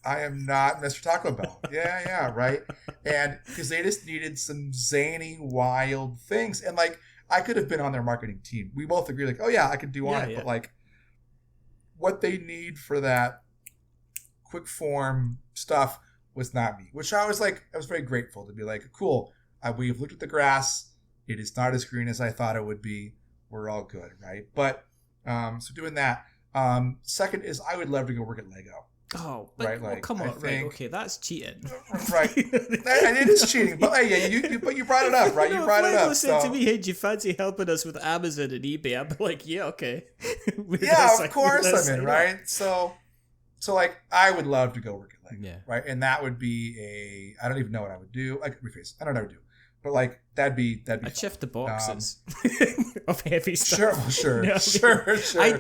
I am not Mr. Taco Bell. Yeah, right. And because they just needed some zany, wild things. And like, I could have been on their marketing team. We both agree, like, oh yeah, I could do on it. But like, what they need for that quick form stuff was not me, which I was very grateful to be like, cool. We've looked at the grass. It is not as green as I thought it would be. We're all good, right? But so doing that. Second is I would love to go work at Lego. Oh, but, right, like, come on, right? Okay, that's cheating, right? And it is cheating, but hey, you brought it up, right? You brought it up. Said to me, "Hey, do you fancy helping us with Amazon and eBay?" I'm like, "Yeah, okay." Of course I'm in, right? So like, I would love to go work at Lego, right? And that would be I don't even know what I would do. Like, rephrase, I don't know what I would do. But like that'd be. I'd shift the boxes of heavy stuff. Sure. I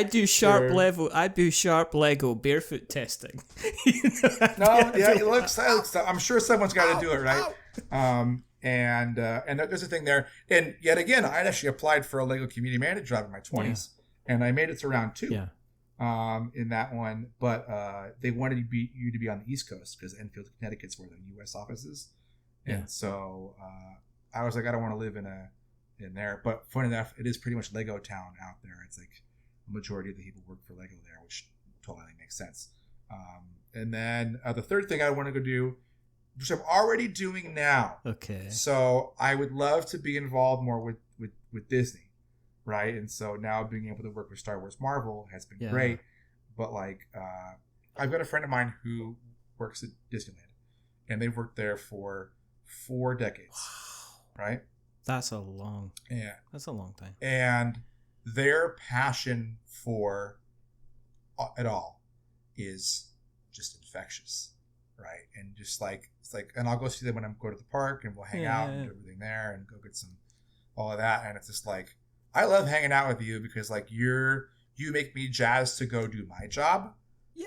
do sharp level. I do sharp Lego barefoot testing. It looks. I'm sure someone's got to do it, right? And there's a thing there. And yet again, I actually applied for a Lego community manager job in my 20s, and I made it to round 2. Yeah. In that one, but they wanted you to be on the East Coast because Enfield, Connecticut's where the U.S. office is. And so I was like, I don't want to live in there. But funny enough, it is pretty much Lego town out there. It's like a majority of the people work for Lego there, which totally makes sense. And then the third thing I want to go do, which I'm already doing now. Okay. So I would love to be involved more with Disney, right? And so now being able to work with Star Wars Marvel has been great. But like, I've got a friend of mine who works at Disneyland, and they've worked there for 4 decades. Wow. Right? That's a long time. And their passion for it all is just infectious, right? And just like, it's like, and I'll go see them when I'm going to the park and we'll hang out and do everything there and go get all of that. And it's just like, I love hanging out with you because like you make me jazzed to go do my job,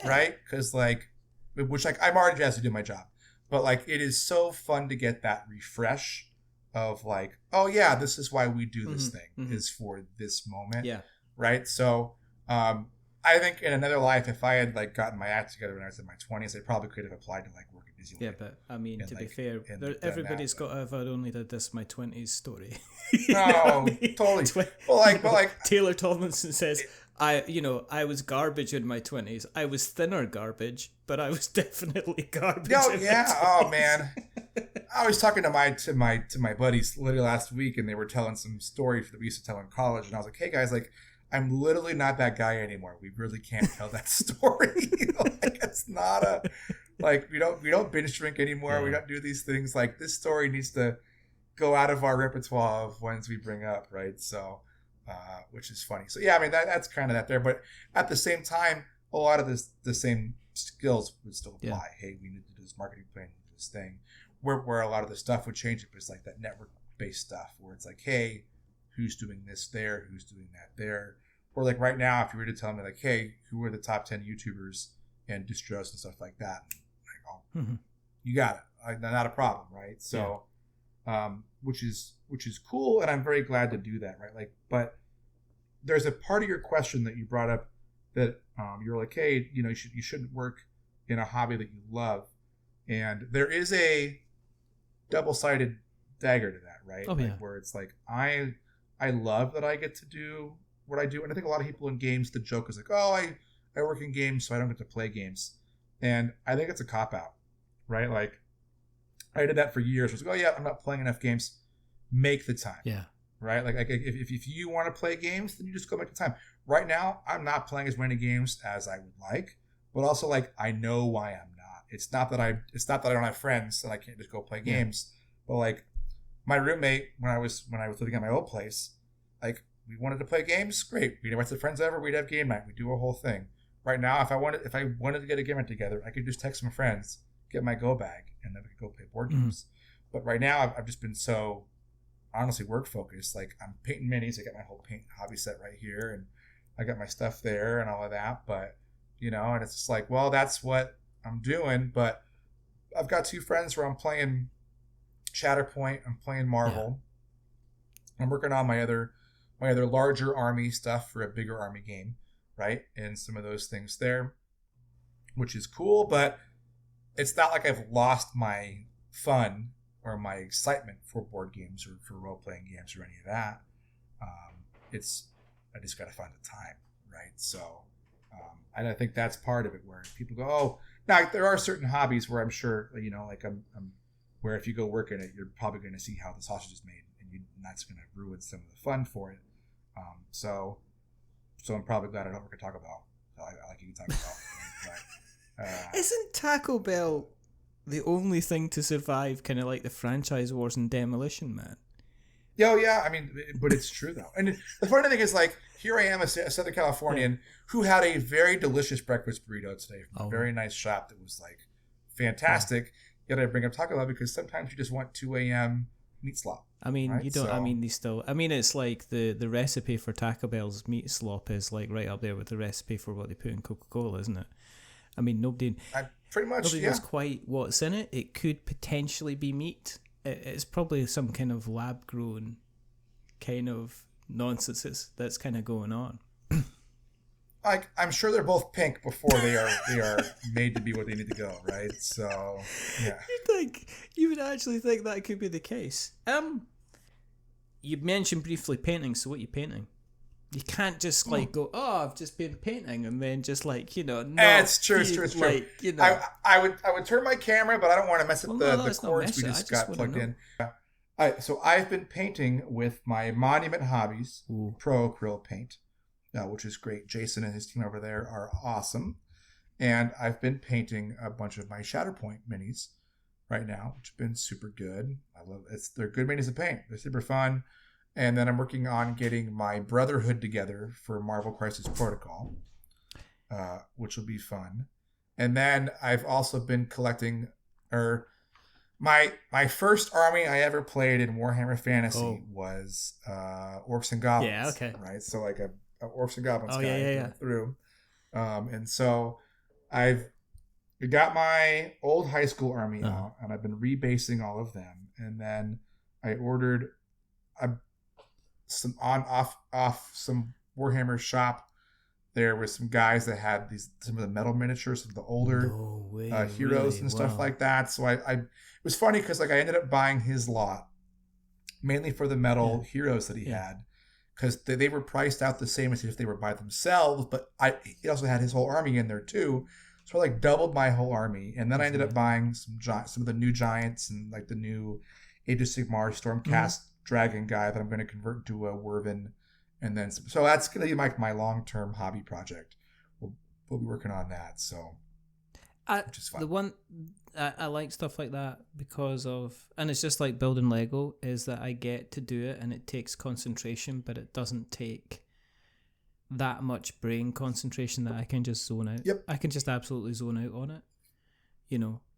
right? Because like, which like I'm already jazzed to do my job. But like, it is so fun to get that refresh of like, oh yeah, this is why we do this thing is for this moment. Yeah. Right. So, I think in another life, if I had like gotten my act together when I was in my 20s, I probably could have applied to like work at Disneyland. Yeah, but I mean, to be fair, everybody's got to have "I only did this in my 20s" story. No, totally. But like Taylor Tomlinson says, I was garbage in my 20s. I was thinner garbage, but I was definitely garbage. Oh yeah. Oh man. I was talking to my buddies literally last week, and they were telling some stories that we used to tell in college, and I was like, hey guys, like, I'm literally not that guy anymore. We really can't tell that story. Like, it's not like we don't binge drink anymore. Yeah. We don't do these things. Like, this story needs to go out of our repertoire of ones we bring up, right? So, which is funny. So yeah, I mean that's kind of that there. But at the same time, a lot of the same skills would still apply. Yeah. Hey, we need to do this marketing plan, do this thing. Where a lot of the stuff would change it, but it's like that based stuff where it's like, hey, who's doing this there? Who's doing that there? Or like right now, if you were to tell me like, hey, who are the top 10 YouTubers and distros and stuff like that? Like, oh, you got it. Not a problem, right? So, which is cool, and I'm very glad to do that, right? Like, but there's a part of your question that you brought up that you're like, hey, you shouldn't work in a hobby that you love, and there is a double-sided dagger to that, right? Where it's like I love that I get to do what I do, and I think a lot of people in games, the joke is like, oh, I work in games, so I don't get to play games, and I think it's a cop out, right? Like I did that for years. I was like, oh yeah, I'm not playing enough games. Make the time, right? Like if you want to play games, then you just go make the time. Right now, I'm not playing as many games as I would like, but also like I know why I'm not. It's not that I don't have friends and I can't just go play games, but like my roommate when I was living at my old place, like we wanted to play games, great. We'd invite the friends over, we'd have game night, we'd do a whole thing. Right now, if I wanted to get a game night together, I could just text my friends, get my go bag, and then we could go play board games. But right now, I've just been so honestly work focused. Like I'm painting minis, I got my whole paint hobby set right here, and I got my stuff there and all of that. But and it's just like, well, that's what I'm doing. But I've got two friends where I'm playing Shatterpoint, I'm playing Marvel. I'm working on my other larger army stuff for a bigger army game, right? And some of those things there, which is cool, but it's not like I've lost my fun or my excitement for board games or for role-playing games or any of that. I just got to find the time, right? So, and I think that's part of it where people go, oh, now there are certain hobbies where I'm sure, like I'm where if you go work in it, you're probably going to see how the sausage is made, and that's going to ruin some of the fun for it. So I'm probably glad I don't work at Taco Bell. So I like you can talk about. Isn't Taco Bell the only thing to survive kind of like the franchise wars and Demolition Man? Oh, yeah. I mean, but it's true, though. And the funny thing is, like, here I am, a Southern Californian who had a very delicious breakfast burrito today from a very nice shop that was, like, fantastic. Yet I bring up Taco Bell because sometimes you just want 2 a.m. meat slop. I mean, right? You don't. So, I mean, it's like the recipe for Taco Bell's meat slop is like right up there with the recipe for what they put in Coca-Cola, isn't it? I mean, nobody knows quite what's in it. It could potentially be meat. It's probably some kind of lab-grown kind of nonsense that's kind of going on. Like, I'm sure they're both pink before they are made to be what they need to go, right? So, yeah. You would actually think that could be the case. You mentioned briefly painting, so what are you painting? You can't just go, oh, I've just been painting, and then just it's true. Like, I would turn my camera, but I don't want to mess up the cords we just got plugged in. All right, so I've been painting with my Monument Hobbies Pro Acrylic paint, which is great. Jason and his team over there are awesome, and I've been painting a bunch of my Shatterpoint minis right now, which have been super good. I love it. They're good minis to paint. They're super fun. And then I'm working on getting my Brotherhood together for Marvel Crisis Protocol, which will be fun. And then I've also been collecting, my first army I ever played in Warhammer Fantasy was Orcs and Goblins. Yeah, okay. Right, so like a Orcs and Goblins guy through. And so I've got my old high school army out, and I've been rebasing all of them. And then I ordered some off some Warhammer shop. There was some guys that had some of the metal miniatures of the older heroes and stuff like that. So it was funny because like I ended up buying his lot mainly for the metal heroes that he had, because they were priced out the same as if they were by themselves. But he also had his whole army in there too, so I like doubled my whole army. And then I ended up buying some of the new giants and like the new Age of Sigmar Stormcast dragon guy that I'm going to convert to a Werven, and then so that's going to be my long-term hobby project. We'll be working on that, so which is fun. The one I like stuff like that because of, and it's just like building Lego, is that I get to do it and it takes concentration, but it doesn't take that much brain concentration that I can just zone out. Yep. I can just absolutely zone out on it.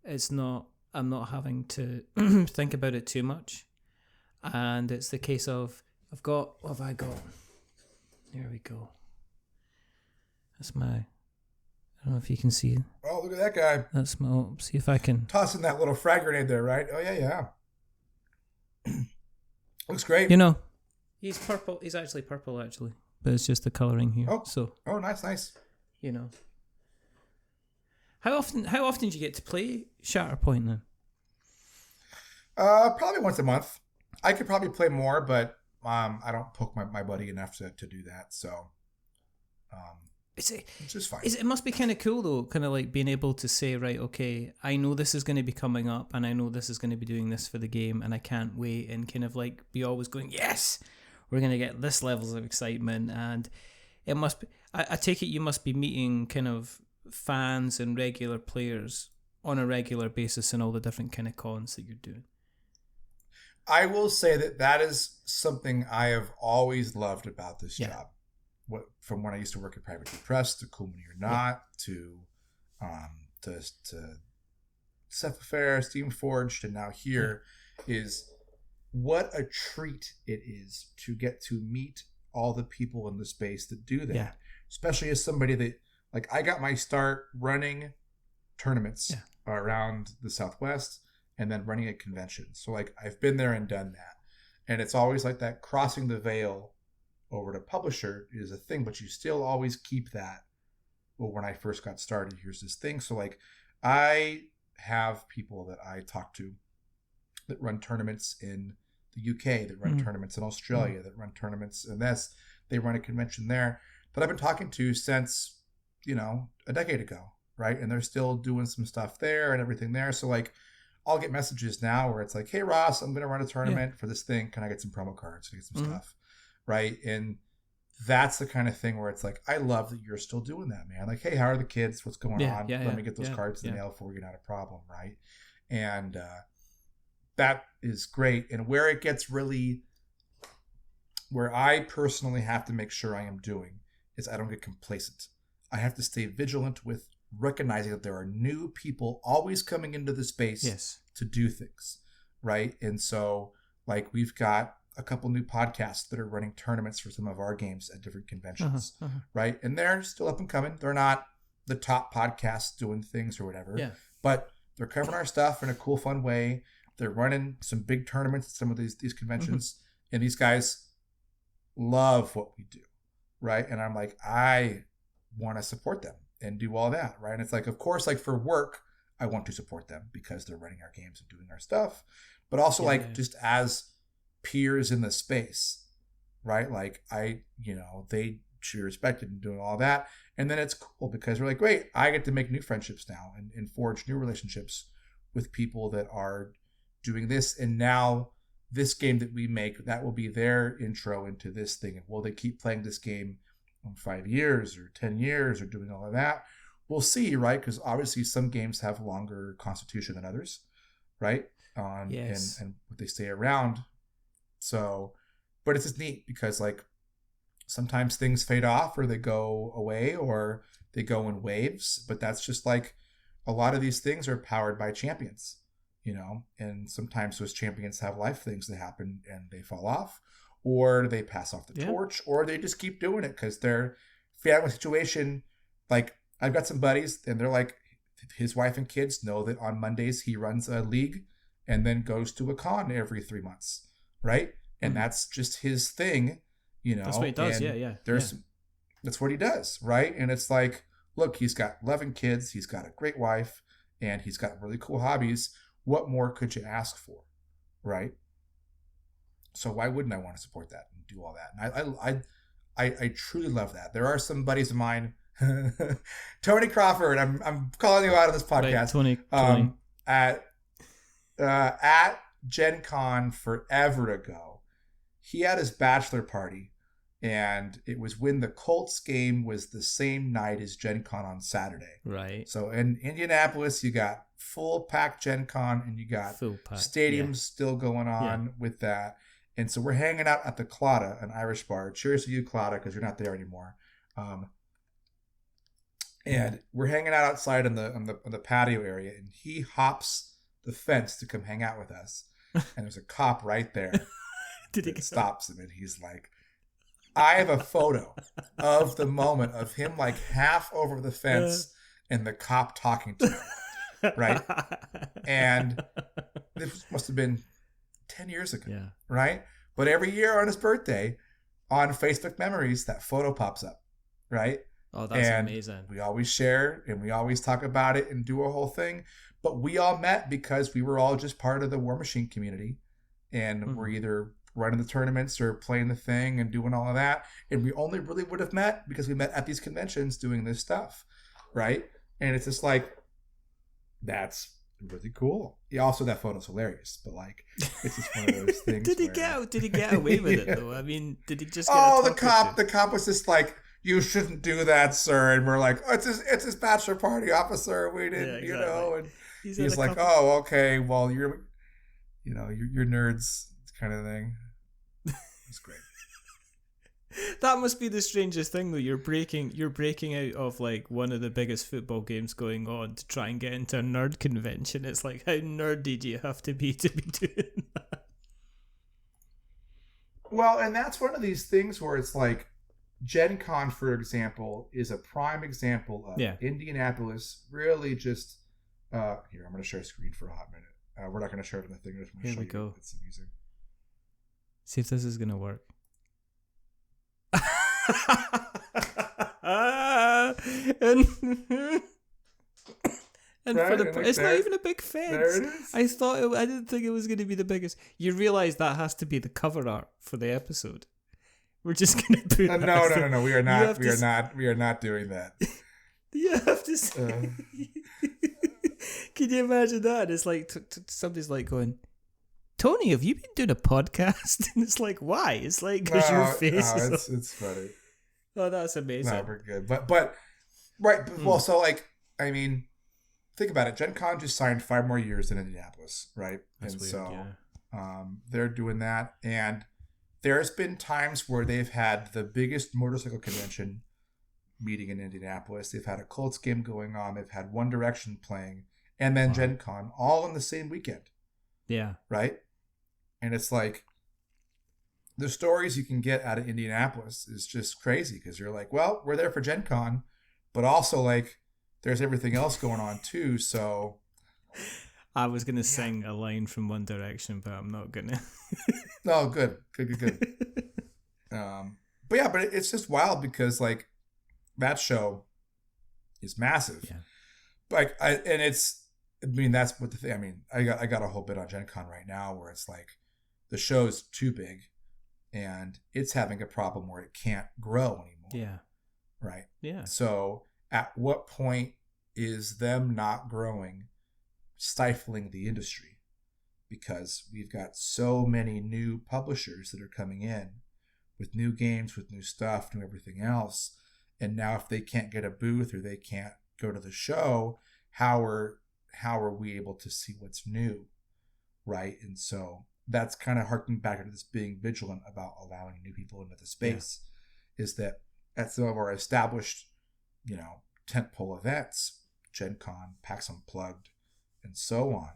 It's not, I'm not having to think about it too much. And it's the case of, what have I got? There we go. That's my, I don't know if you can see. Oh, look at that guy. That's my, see if I can. Tossing that little frag grenade there, right? Oh, yeah. Looks great. You know, he's purple. He's actually purple, actually. But it's just the colouring here. Oh, so. Oh, nice. You know. How often do you get to play Shatterpoint then? Probably once a month. I could probably play more, but I don't poke my buddy enough to do that. So, it's just fine. It must be kind of cool though, kind of like being able to say, right, okay, I know this is going to be coming up, and I know this is going to be doing this for the game, and I can't wait, and kind of like be always going, yes, we're going to get this levels of excitement, and it must be. I take it you must be meeting kind of fans and regular players on a regular basis in all the different kind of cons that you're doing. I will say that is something I have always loved about this job. From when I used to work at Privately Press to Cool Mini or Not to Ceph Affair, Steam Forged, and now here is what a treat it is to get to meet all the people in the space that do that. Yeah. Especially as somebody that, like, I got my start running tournaments around the Southwest and then running a convention. So, like, I've been there and done that. And it's always like that crossing the veil over to publisher is a thing, but you still always keep that. Well, when I first got started, here's this thing. So, like, I have people that I talk to that run tournaments in the UK, that run tournaments in Australia, that run tournaments in this. They run a convention there that I've been talking to since, a decade ago, right? And they're still doing some stuff there and everything there. So, like, I'll get messages now where it's like, hey, Ross, I'm going to run a tournament for this thing. Can I get some promo cards? Can I get some stuff? Right. And that's the kind of thing where it's like, I love that you're still doing that, man. Like, hey, how are the kids? What's going on? Let me get those cards in the mail before we get out of problem. Right. And that is great. And where it gets really, where I personally have to make sure I am doing is I don't get complacent. I have to stay vigilant with recognizing that there are new people always coming into the space to do things. Right. And so, like, we've got a couple new podcasts that are running tournaments for some of our games at different conventions, right? And they're still up and coming. They're not the top podcasts doing things or whatever, but they're covering our stuff in a cool, fun way. They're running some big tournaments at some of these conventions, and these guys love what we do, right? And I'm like, I want to support them and do all that, right? And it's like, of course, like for work, I want to support them because they're running our games and doing our stuff, but also just as peers in the space, right? Like they should be respected and doing all that. And then it's cool because we're like, great, I get to make new friendships now and forge new relationships with people that are doing this. And now this game that we make, that will be their intro into this thing. And will they keep playing this game in 5 years or 10 years or doing all of that? We'll see, right? Because obviously some games have longer constitution than others, right? And they stay around. So, but it's just neat because, like, sometimes things fade off or they go away or they go in waves, but that's just like a lot of these things are powered by champions, and sometimes those champions have life things that happen and they fall off or they pass off the torch or they just keep doing it because their family situation. Like, I've got some buddies and they're like, his wife and kids know that on Mondays he runs a league and then goes to a con every 3 months. Right. And that's just his thing, That's what he does. That's what he does. Right. And it's like, look, he's got loving kids. He's got a great wife and he's got really cool hobbies. What more could you ask for? Right. So why wouldn't I want to support that and do all that? And I truly love that. There are some buddies of mine, Tony Crawford. I'm calling you out on this podcast. Right, Tony. At Gen Con forever ago, he had his bachelor party, and it was when the Colts game was the same night as Gen Con on Saturday. Right. So in Indianapolis, you got full pack Gen Con, and you got stadiums still going on with that. And so we're hanging out at the Claudia, an Irish bar. Cheers to you, Claudia, because you're not there anymore. And we're hanging out outside on the patio area, and he hops the fence to come hang out with us. And there's a cop right there. that stops him, and he's like, I have a photo of the moment of him like half over the fence and the cop talking to him, right? And this must have been 10 years ago, right? But every year on his birthday, on Facebook Memories, that photo pops up, right? Oh, that's amazing. We always share and we always talk about it and do a whole thing. But we all met because we were all just part of the War Machine community. And we're either running the tournaments or playing the thing and doing all of that. And we only really would have met because we met at these conventions doing this stuff, right? And it's just like, that's really cool. Yeah, also that photo's hilarious, but like, it's just one of those things. Did he get away with it though? I mean, did he just get the cop was just like, you shouldn't do that, sir. And we're like, oh, it's his bachelor party, officer. We didn't, you know. And he's like, oh, okay, well, you're nerds kind of thing. It's great. That must be the strangest thing though. You're breaking out of like one of the biggest football games going on to try and get into a nerd convention. It's like, how nerdy do you have to be doing that? Well, and that's one of these things where it's like, Gen Con, for example, is a prime example of Indianapolis really just here, I'm going to share a screen for a hot minute. We're not going to share it on the thing. Here we go. It's amusing. See if this is going to work. and right, for the it's not even a big fence. There it is. I didn't think it was going to be the biggest. You realize that has to be the cover art for the episode. We're just going to put no. We are not. We are not doing that. You have to say. Can you imagine that? It's like somebody's like going, Tony, have you been doing a podcast? And it's like, why? It's like because your face. No, it's funny. Oh, that's amazing. No, we're good. But right. Well, so like, I mean, think about it. Gen Con just signed 5 more years in Indianapolis, right? That's and weird, so they're doing that, and there's been times where they've had the biggest motorcycle convention meeting in Indianapolis. They've had a Colts game going on. They've had One Direction playing, and then Gen Con all in the same weekend. Yeah. Right? And it's like, the stories you can get out of Indianapolis is just crazy because you're like, well, we're there for Gen Con, but also like there's everything else going on too. So I was going to sing a line from One Direction, but I'm not going to. No, good. But it's just wild because like that show is massive. Yeah. Like that's what the thing. I mean, I got a whole bit on Gen Con right now where it's like the show's too big and it's having a problem where it can't grow anymore. Yeah. Right. Yeah. So at what point is them not growing stifling the industry? Because we've got so many new publishers that are coming in with new games, with new stuff, new everything else. And now if they can't get a booth or they can't go to the show, how are we able to see what's new? Right. And so that's kind of harking back to this being vigilant about allowing new people into the space, is that at some of our established, tentpole events, Gen Con, PAX Unplugged, and so on,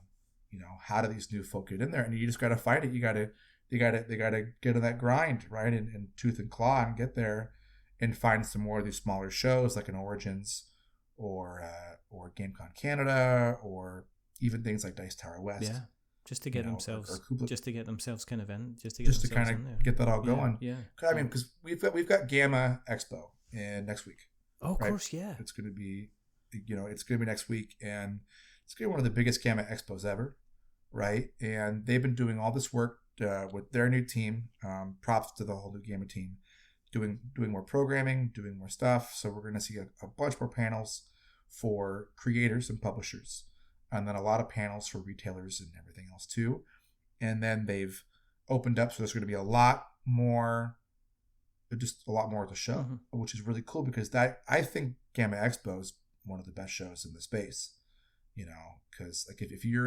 how do these new folk get in there? And you just got to fight it. They got to get on that grind, right? And tooth and claw and get there and find some more of these smaller shows like an Origins or GameCon Canada, or even things like Dice Tower West. Yeah. Just to get themselves, just to get themselves kind of in, just to kind of get that all going. Yeah. I mean, because we've got Gamma Expo next week. Oh, of course, yeah. It's going to be, next week, and it's going to be one of the biggest Gamma Expos ever, right? And they've been doing all this work with their new team. Props to the whole new Gamma team, doing more programming, doing more stuff. So we're going to see a bunch more panels for creators and publishers, and then a lot of panels for retailers and everything else too. And then they've opened up, so there's going to be a lot more at the show, which is really cool because I think Gamma Expo is one of the best shows in the space. Because like if you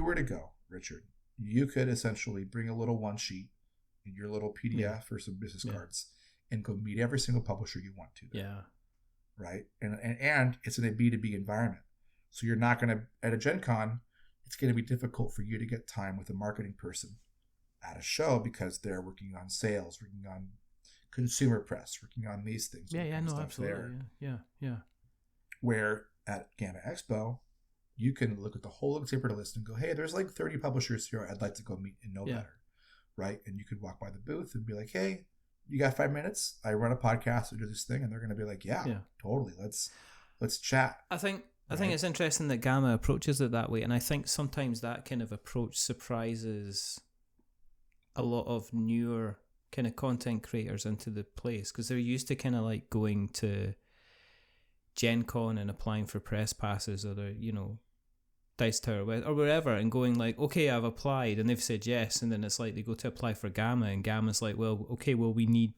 were to go, Richard, you could essentially bring a little one sheet in your little PDF or some business cards and go meet every single publisher you want to. Yeah. Right. And it's in a B2B environment. So you're not going to, at a Gen Con, it's going to be difficult for you to get time with a marketing person at a show because they're working on sales, working on consumer press, working on these things. Yeah, no, absolutely. Yeah. Where at Gamma Expo, you can look at the whole exhibitor list and go, hey, there's like 30 publishers here I'd like to go meet and know better, right? And you could walk by the booth and be like, hey, you got 5 minutes? I run a podcast or do this thing, and they're going to be like, yeah, totally. Let's chat. I think it's interesting that Gamma approaches it that way, and I think sometimes that kind of approach surprises a lot of newer kind of content creators into the place, because they're used to kind of like going to Gen Con and applying for press passes, or the, you know, Dice Tower or wherever, and going like, okay, I've applied, and they've said yes, and then it's like they go to apply for Gamma, and Gamma's like, well, okay, well, you need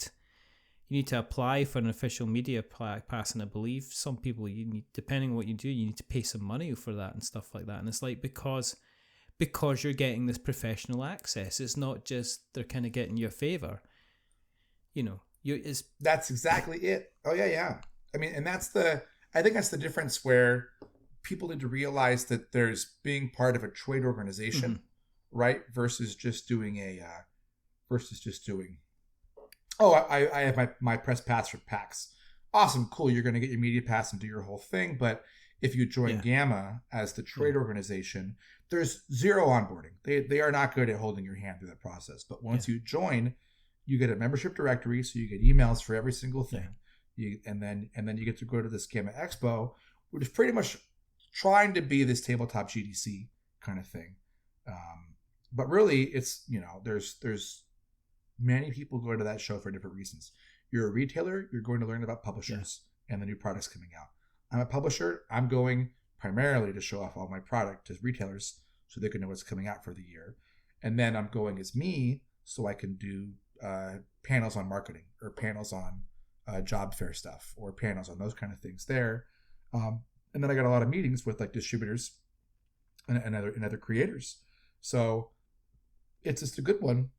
to apply for an official media pass, and I believe some people, you need, depending on what you do, you need to pay some money for that and stuff like that. And it's like, because you're getting this professional access, it's not just they're kind of getting you a favor, you know. That's exactly it. Oh yeah. I mean, and I think that's the difference, where people need to realize that there's being part of a trade organization, right? Versus just doing I have my press pass for PAX. Awesome, cool. You're going to get your media pass and do your whole thing. But if you join Gamma as the trade organization, there's zero onboarding. They are not good at holding your hand through that process. But once you join, you get a membership directory, so you get emails for every single thing. And then you get to go to this Gamma Expo, which is pretty much trying to be this tabletop GDC kind of thing. But really, it's, you know, there's many people go to that show for different reasons. You're a retailer, you're going to learn about publishers and the new products coming out. I'm a publisher, I'm going primarily to show off all my product to retailers so they can know what's coming out for the year. And then I'm going as me so I can do panels on marketing, or panels on job fair stuff, or panels on those kind of things there. And then I got a lot of meetings with like distributors and other creators. So it's just a good one.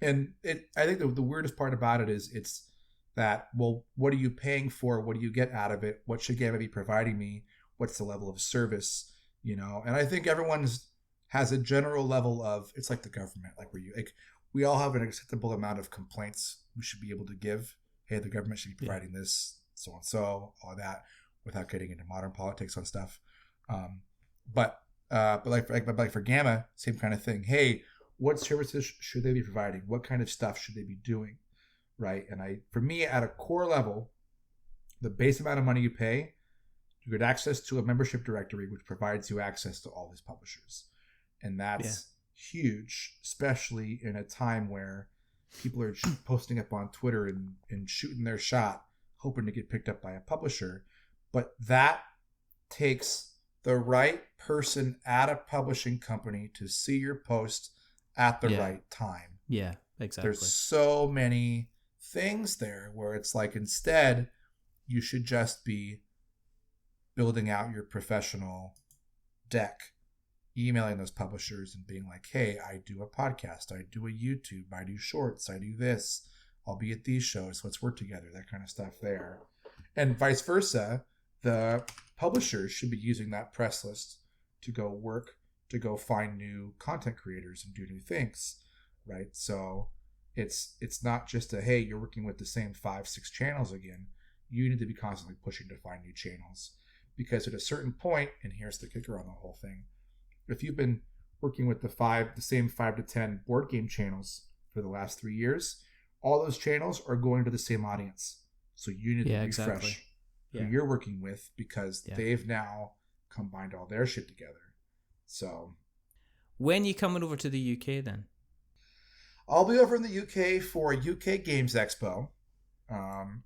And I think the weirdest part about it is it's that, well, what are you paying for? What do you get out of it? What should Gamma be providing me? What's the level of service? You know, and I think everyone has a general level of, it's like the government, like we all have an acceptable amount of complaints we should be able to give. Hey, the government should be providing this, so and so, all that, without getting into modern politics on stuff. But for Gamma, same kind of thing. Hey, what services should they be providing? What kind of stuff should they be doing? Right. And for me, at a core level, the base amount of money you pay, you get access to a membership directory, which provides you access to all these publishers. And that's huge, especially in a time where people are posting up on Twitter and shooting their shot, hoping to get picked up by a publisher. But that takes the right person at a publishing company to see your post at the right time. Yeah, exactly. There's so many things there where it's like, instead, you should just be building out your professional deck, emailing those publishers and being like, hey, I do a podcast, I do a YouTube, I do shorts, I do this, I'll be at these shows, let's work together, that kind of stuff there. And vice versa, the publishers should be using that press list to go work, to go find new content creators and do new things, right? So it's not just a, hey, you're working with the same 5-6 channels again. You need to be constantly pushing to find new channels, because at a certain point, and here's the kicker on the whole thing, if you've been working with the same 5 to 10 board game channels for the last 3 years, all those channels are going to the same audience. So you need to refresh who you're working with, because they've now combined all their shit together. So, when you coming over to the UK then? I'll be over in the UK for UK Games Expo.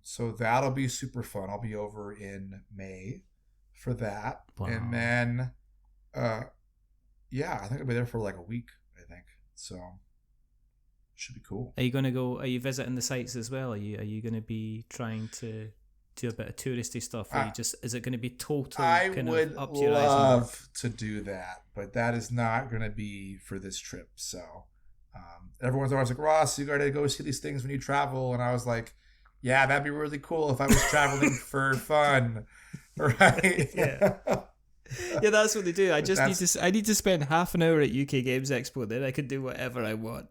So that'll be super fun. I'll be over in May for that. Wow. And then, I think I'll be there for like a week, I think. So, should be cool. Are you visiting the sites as well? Are you going to be trying to do a bit of touristy stuff, or is it going to be total kind of up to your eyes? I would love to do that, but that is not going to be for this trip. So everyone's always like, Ross, you got to go see these things when you travel. And I was like, yeah, that'd be really cool if I was traveling for fun, right? Yeah, that's what they do. I need to spend half an hour at UK Games Expo, then I can do whatever I want.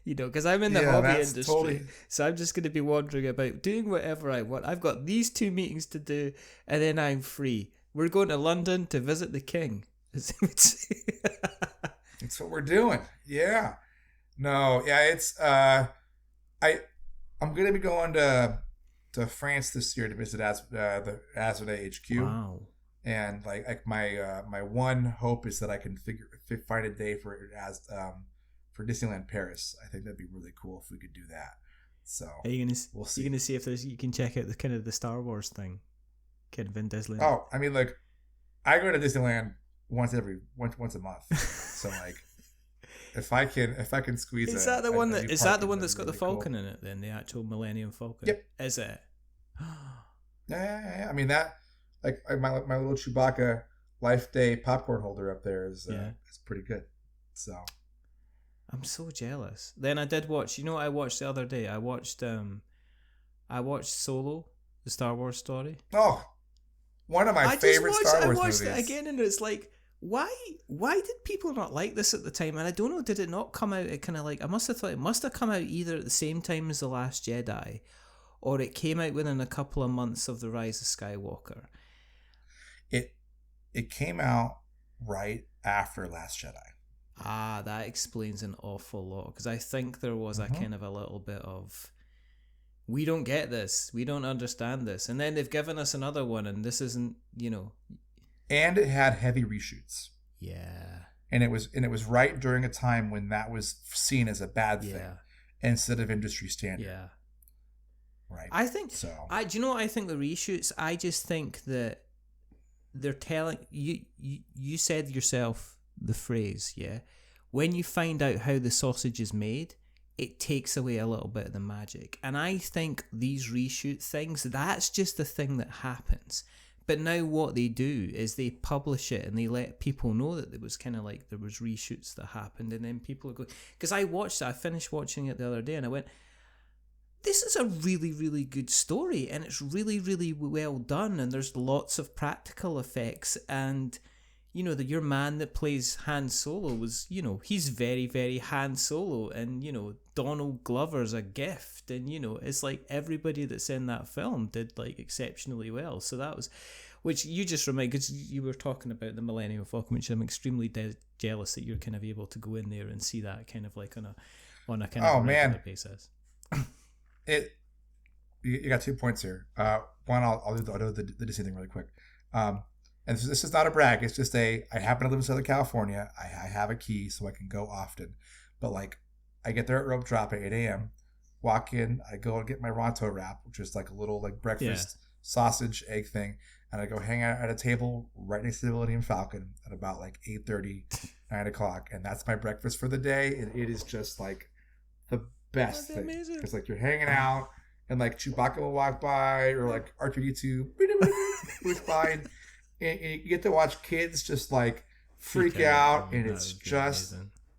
Because I'm in the Yeah, hobby that's industry, totally- so I'm just going to be wandering about doing whatever I want. I've got these 2 meetings to do, and then I'm free. We're going to London to visit the king. It's what we're doing. Yeah. No, yeah, it's I'm gonna be going to France this year to visit the Asmodee HQ. Wow. And like my one hope is that I can find a day for Disneyland Paris. I think that'd be really cool if we could do that. So Are you gonna we'll see. You're gonna see if you can check out the kind of the Star Wars thing, kind of in Disneyland. Oh, I mean, like, I go to Disneyland once a month. So like, if I can squeeze Is a that the one a new that's park in, got that'd the be Falcon cool. in it? Then the actual Millennium Falcon. Yep. Is it? Yeah. I mean that, like, my little Chewbacca Life Day popcorn holder up there is it's pretty good. So I'm so jealous. Then I did watch. You know what I watched the other day? I watched Solo, the Star Wars story. oh, one of my favorite Star Wars I watched movies. it again, and it's like, why did people not like this at the time? And I don't know, did it not come out? It kind of like, I must have thought it must have come out either at the same time as The Last Jedi, or it came out within a couple of months of The Rise of Skywalker. It came out right after Last Jedi. Ah, that explains an awful lot, because I think there was a kind of a little bit of, we don't get this, we don't understand this, and then they've given us another one, and this isn't, And it had heavy reshoots. Yeah. And it was right during a time when that was seen as a bad thing instead of industry standard. Yeah. Right. I think so. Do you know what I think the reshoots? I just think that they're telling you. You said yourself the phrase, yeah. When you find out how the sausage is made, it takes away a little bit of the magic. And I think these reshoot things, that's just the thing that happens. But now what they do is they publish it and they let people know that there was kind of like there was reshoots that happened, and then people are going, because I finished watching it the other day and I went, this is a really, really good story, and it's really, really well done, and there's lots of practical effects, and your man that plays Han Solo was, he's very, very Han Solo, and Donald Glover's a gift, and it's like everybody that's in that film did like exceptionally well. So that was, which you just remind, because you were talking about the Millennium Falcon, which I'm extremely jealous that you're kind of able to go in there and see that kind of like on a kind of regular basis. You got 2 points here. One, I'll do the Disney thing really quick. And this is not a brag. It's just I happen to live in Southern California. I have a key, so I can go often. But like, I get there at rope drop at 8 a.m. Walk in. I go and get my Ronto wrap, which is like a little like breakfast sausage egg thing, and I go hang out at a table right next to the Millennium Falcon at about like 8:30, 9 o'clock, and that's my breakfast for the day. And it is just like the best thing. It's like you're hanging out, and like Chewbacca will walk by, or like R2D2 goes by. And you get to watch kids just like freak out, and it's just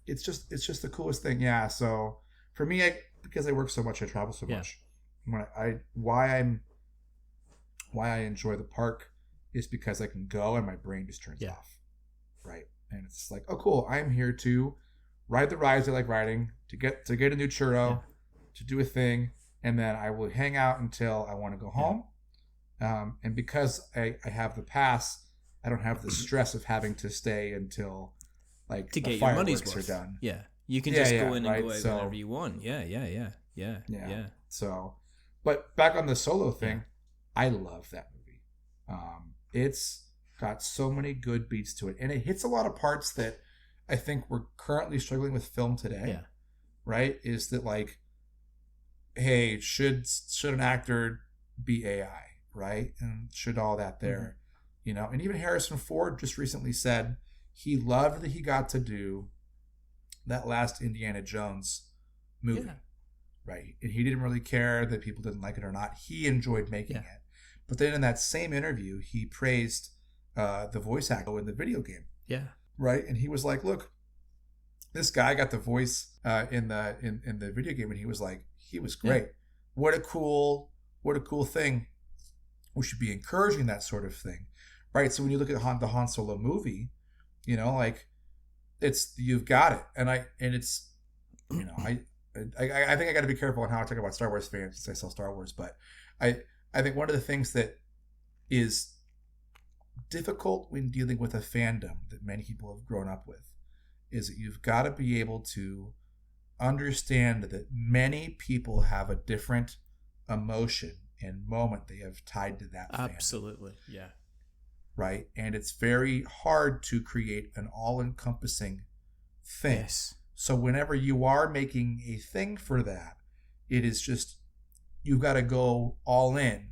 the coolest thing. Yeah. So for me, because I work so much, I travel so much. Why I enjoy the park is because I can go and my brain just turns off. Right. And it's just like, oh, cool. I'm here to ride the rides I like riding, to get a new churro, to do a thing, and then I will hang out until I want to go home. And because I have the pass, I don't have the stress of having to stay until like to get the your money's fireworks worth. are done. Yeah, you can just go in and right? go out whenever you want. Yeah. So, but back on the Solo thing, I love that movie. It's got so many good beats to it, and it hits a lot of parts that I think we're currently struggling with film today. Yeah. Right? Is that like, hey, should an actor be AI? Right? And should all that there, and even Harrison Ford just recently said he loved that he got to do that last Indiana Jones movie. Right? And he didn't really care that people didn't like it or not. He enjoyed making it. But then in that same interview, he praised the voice actor in the video game. Yeah. Right? And he was like, look, this guy got the voice in the video game, and he was like, he was great. Yeah. What a cool thing. We should be encouraging that sort of thing. Right? So when you look at the Han Solo movie, like, it's, you've got it. And it's, I think I got to be careful on how I talk about Star Wars fans since I sell Star Wars, but I think one of the things that is difficult when dealing with a fandom that many people have grown up with is that you've got to be able to understand that many people have a different emotion and moment they have tied to that fandom. Absolutely, yeah. Right? And it's very hard to create an all-encompassing thing. Yes. So whenever you are making a thing for that, it is just, you've got to go all in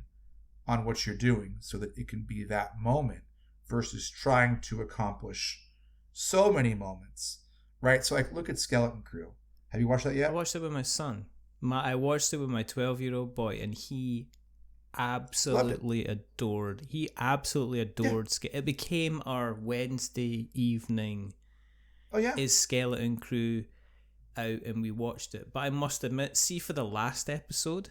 on what you're doing so that it can be that moment versus trying to accomplish so many moments, right? So like, look at Skeleton Crew. Have you watched that yet? I watched it with my son. I watched it with my 12-year-old boy, and he absolutely adored. He absolutely adored. It became our Wednesday evening. Oh yeah. Is Skeleton Crew out, and we watched it. But I must admit, see, for the last episode,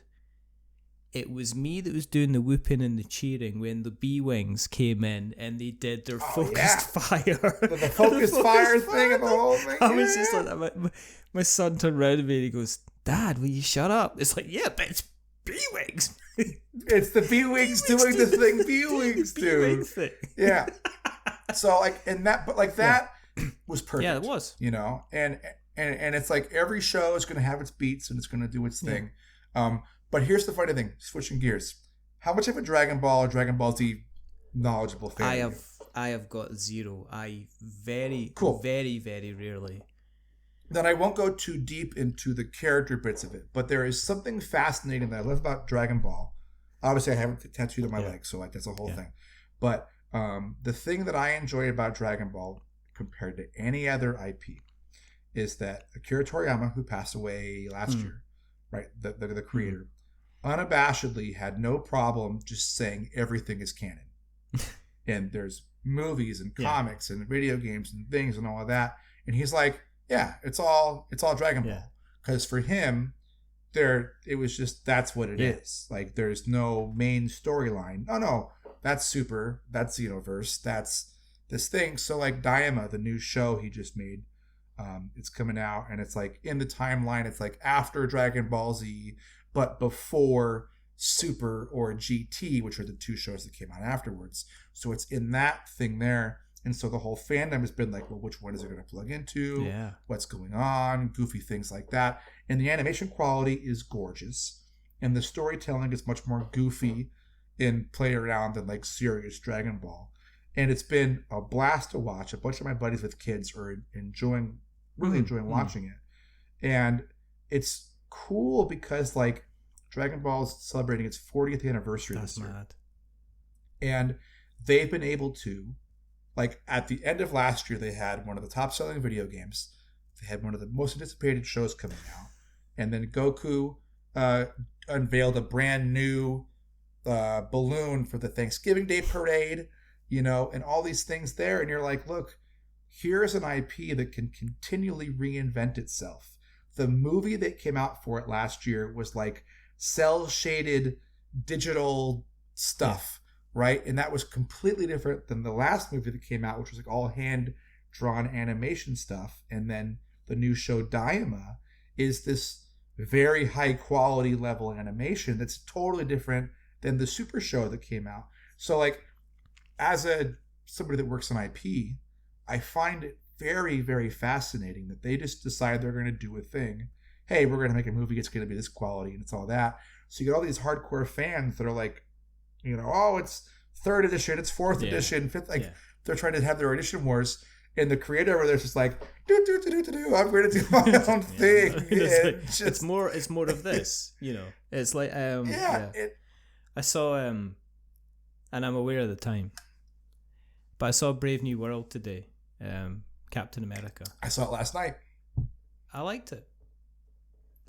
it was me that was doing the whooping and the cheering when the B-Wings came in and they did their focused fire. The focused fire thing and the whole thing. I was just like that. My son turned around to me and he goes, "Dad, will you shut up?" It's like, yeah, but it's B-Wings. It's the B-Wings doing the thing B-Wings do. Thing. Yeah. So like, and that, but like that was perfect. Yeah, it was. You know, and it's like every show is going to have its beats and it's going to do its thing. But here's the funny thing, switching gears. How much of a Dragon Ball or Dragon Ball Z knowledgeable fan? I have got zero. I very rarely. Then I won't go too deep into the character bits of it, but there is something fascinating that I love about Dragon Ball. Obviously, I haven't tattooed on my leg, so like that's a whole thing. But the thing that I enjoy about Dragon Ball compared to any other IP is that Akira Toriyama, who passed away last year, right, the creator, unabashedly had no problem just saying everything is canon. And there's movies and comics and video games and things and all of that. And he's like, yeah, it's all Dragon Ball. Because for him, it was just, that's what it is. Like, there's no main storyline. No, that's Super, that's Xenoverse, that's this thing. So like Daima, the new show he just made, it's coming out, and it's like in the timeline, it's like after Dragon Ball Z, but before Super or GT, which are the two shows that came out afterwards. So it's in that thing there. And so the whole fandom has been like, well, which one is it going to plug into? Yeah. What's going on? Goofy things like that. And the animation quality is gorgeous. And the storytelling is much more goofy and play around than like serious Dragon Ball. And it's been a blast to watch. A bunch of my buddies with kids are enjoying watching it. And it's cool because like Dragon Ball is celebrating its 40th anniversary this year. Mad. And they've been able to, like at the end of last year, they had one of the top selling video games. They had one of the most anticipated shows coming out. And then Goku unveiled a brand new balloon for the Thanksgiving Day parade, you know, and all these things there. And you're like, look, here's an IP that can continually reinvent itself. The movie that came out for it last year was like cel-shaded digital stuff, right? And that was completely different than the last movie that came out, which was like all hand-drawn animation stuff. And then the new show Daima is this very high-quality level animation that's totally different than the Super show that came out. So like, as somebody that works in IP, I find it very, very fascinating that they just decide they're going to do a thing. Hey, we're going to make a movie. It's going to be this quality and it's all that. So you get all these hardcore fans that are like, you know, oh, it's 3rd edition, it's 4th edition, 5th. Like they're trying to have their edition wars. And the creator over there's just like, I'm going to do my own thing. It's more of this, you know. It's like, I saw, and I'm aware of the time, but I saw Brave New World today. Captain America. I saw it last night. I liked it.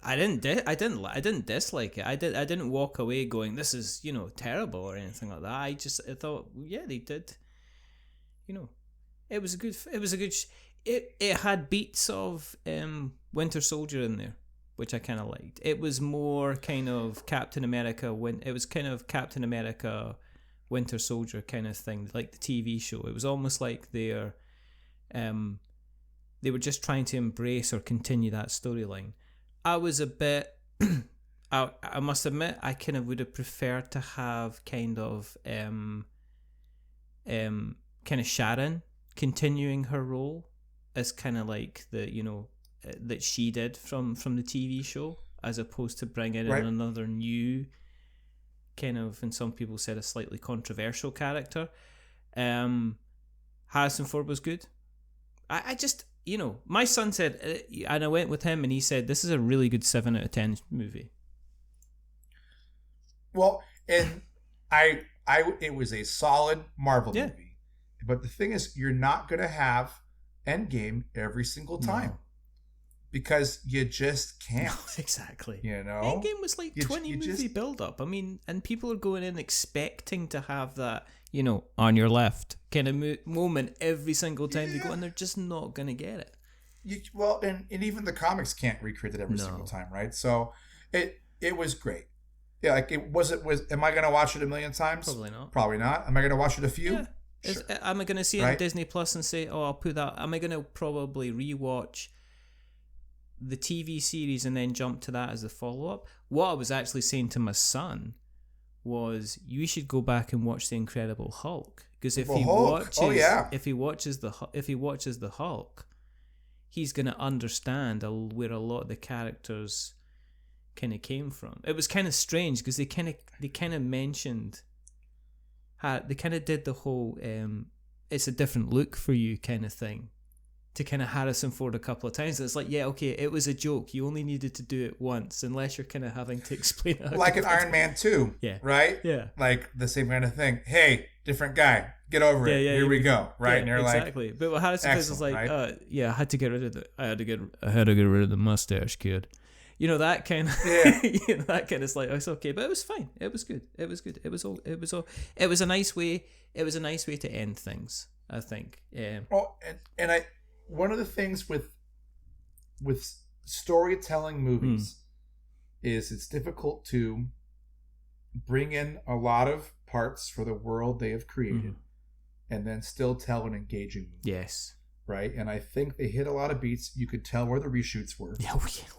I didn't dislike it. I didn't walk away going, this is, you know, terrible or anything like that. I thought, they did. You know, it had beats of Winter Soldier in there, which I kind of liked. It was more kind of Captain America Captain America Winter Soldier kind of thing, like the TV show. It was almost like they were just trying to embrace or continue that storyline. I was a bit. I must admit, I kind of would have preferred to have kind of Sharon continuing her role as kind of like the that she did from the TV show, as opposed to bringing in another new kind of, and some people said a slightly controversial character. Harrison Ford was good. I just, my son said, and I went with him, and he said this is a really good 7 out of 10 movie. Well, and it was a solid Marvel movie, but the thing is, you're not going to have Endgame every single time. No. Because you just can't. No, exactly. Endgame was like 20 movie build-up. I mean, and people are going in expecting to have that, on your left kind of moment every single time they go, and they're just not going to get it. And even the comics can't recreate it every single time, right? So it was great. Yeah, like am I going to watch it a million times? Probably not. Probably not. Am I going to watch it a few? Yeah. Sure. Am I going to see it on Disney Plus and say, oh, I'll put that? Am I going to probably rewatch the TV series and then jump to that as the follow-up? What I was actually saying to my son was, you should go back and watch The Incredible Hulk, because if he watches the Hulk, he's going to understand where a lot of the characters kind of came from. It was kind of strange because they kind of mentioned how they kind of did the whole it's a different look for you kind of thing to kind of Harrison Ford a couple of times. It's like, yeah, okay, it was a joke. You only needed to do it once, unless you're kind of having to explain it. Like in Iron Man 2, right? Yeah. Like the same kind of thing. Hey, different guy, get over it. Here we go, right? Yeah, and you're exactly. But what Harrison Ford is like, right? I had to get rid of the mustache, kid. That kind of that kind of like, it's okay, but it was fine. It was good. It was a nice way. It was a nice way to end things, I think. Well, and one of the things with storytelling movies is it's difficult to bring in a lot of parts for the world they have created and then still tell an engaging movie. Yes. Right? And I think they hit a lot of beats. You could tell where the reshoots were.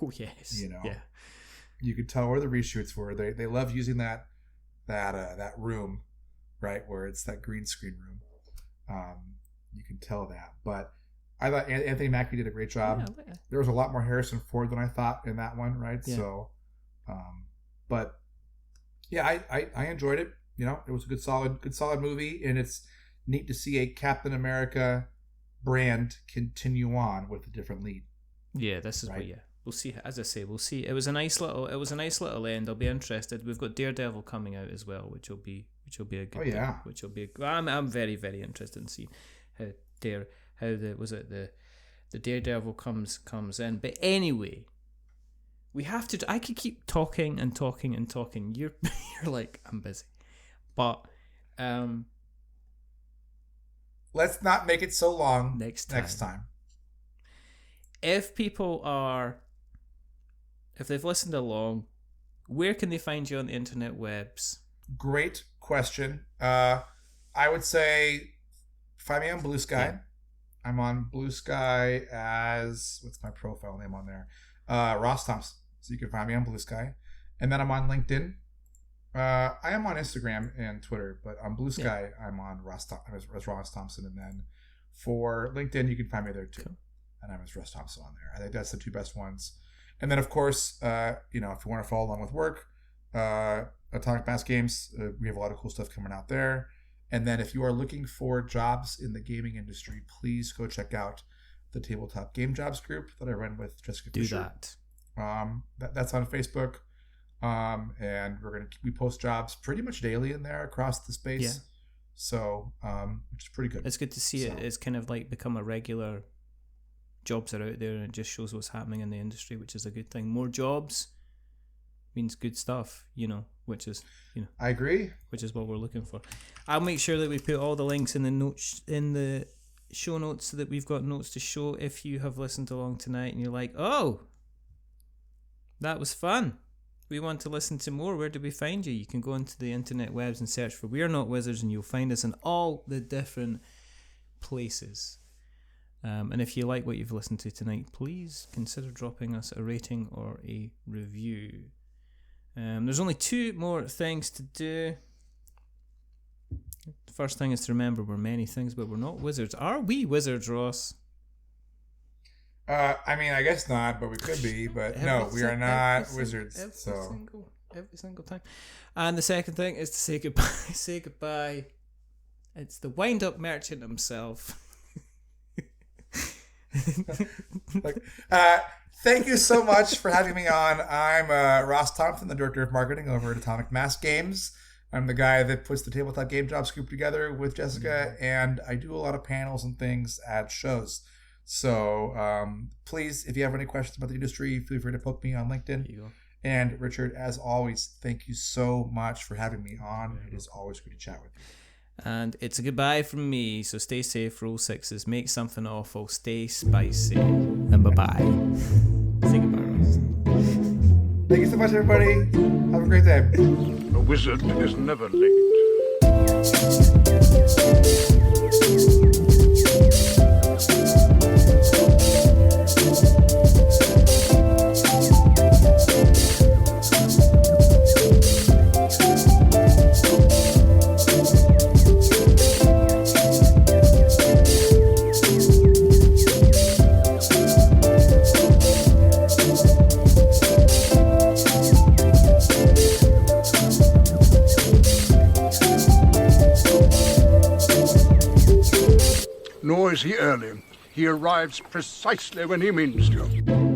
Oh, yes. You could tell where the reshoots were. They love using that room, right, where it's that green screen room. You can tell that. But I thought Anthony Mackie did a great job. Yeah. There was a lot more Harrison Ford than I thought in that one, right? Yeah. So, but yeah, I enjoyed it. It was a good solid movie, and it's neat to see a Captain America brand continue on with a different lead. Yeah, this is right? We'll see. As I say, we'll see. It was a nice little end. I'll be interested. We've got Daredevil coming out as well, which will be a good thing. Which will be I'm very, very interested in seeing the Daredevil comes in. But anyway, we have to. I could keep talking and talking and talking. You're like, I'm busy, but let's not make it so long. Next time. If they've listened along, where can they find you on the internet webs? Great question. I would say find me on Blue Sky. Yeah. I'm on Blue Sky as, what's my profile name on there? Ross Thompson. So you can find me on Blue Sky. And then I'm on LinkedIn. I am on Instagram and Twitter, but on Blue Sky, I'm on Ross Thompson. And then for LinkedIn, you can find me there too. Cool. And I'm as Russ Thompson on there. I think that's the two best ones. And then, of course, if you want to follow along with work, Atomic Mass Games, we have a lot of cool stuff coming out there. And then if you are looking for jobs in the gaming industry, please go check out the Tabletop Game Jobs group that I run with Jessica Fisher. Do that. That's on Facebook. And we post jobs pretty much daily in there across the space. Yeah. So, which is pretty good. It's good to see it. It's kind of like become a regular. Jobs are out there, and it just shows what's happening in the industry, which is a good thing. More jobs means good stuff, which is, I agree. Which is what we're looking for. I'll make sure that we put all the links in the show notes so that we've got notes to show if you have listened along tonight and you're like, oh, that was fun. We want to listen to more. Where do we find you? You can go into the internet webs and search for We Are Not Wizards, and you'll find us in all the different places. And if you like what you've listened to tonight, please consider dropping us a rating or a review. There's only 2 more things to do. The first thing is to remember we're many things, but we're not wizards. Are we wizards, Ross? I mean, I guess not, but we could be. But no, we are not wizards. Every single time. And the second thing is to say goodbye. Say goodbye. It's the wind-up merchant himself. Thank you so much for having me on. I'm Ross Thompson, the Director of Marketing over at Atomic Mass Games. I'm the guy that puts the Tabletop Game Jobs group together with Jessica, and I do a lot of panels and things at shows. So please, if you have any questions about the industry, feel free to poke me on LinkedIn. There you go. And Richard, as always, thank you so much for having me on. It is always good to chat with you. And it's a goodbye from me, so stay safe, roll 6s, make something awful, stay spicy, and bye-bye. Say goodbye, Ross. Thank you so much, everybody. Have a great day. A wizard is never late. Nor is he early. He arrives precisely when he means to.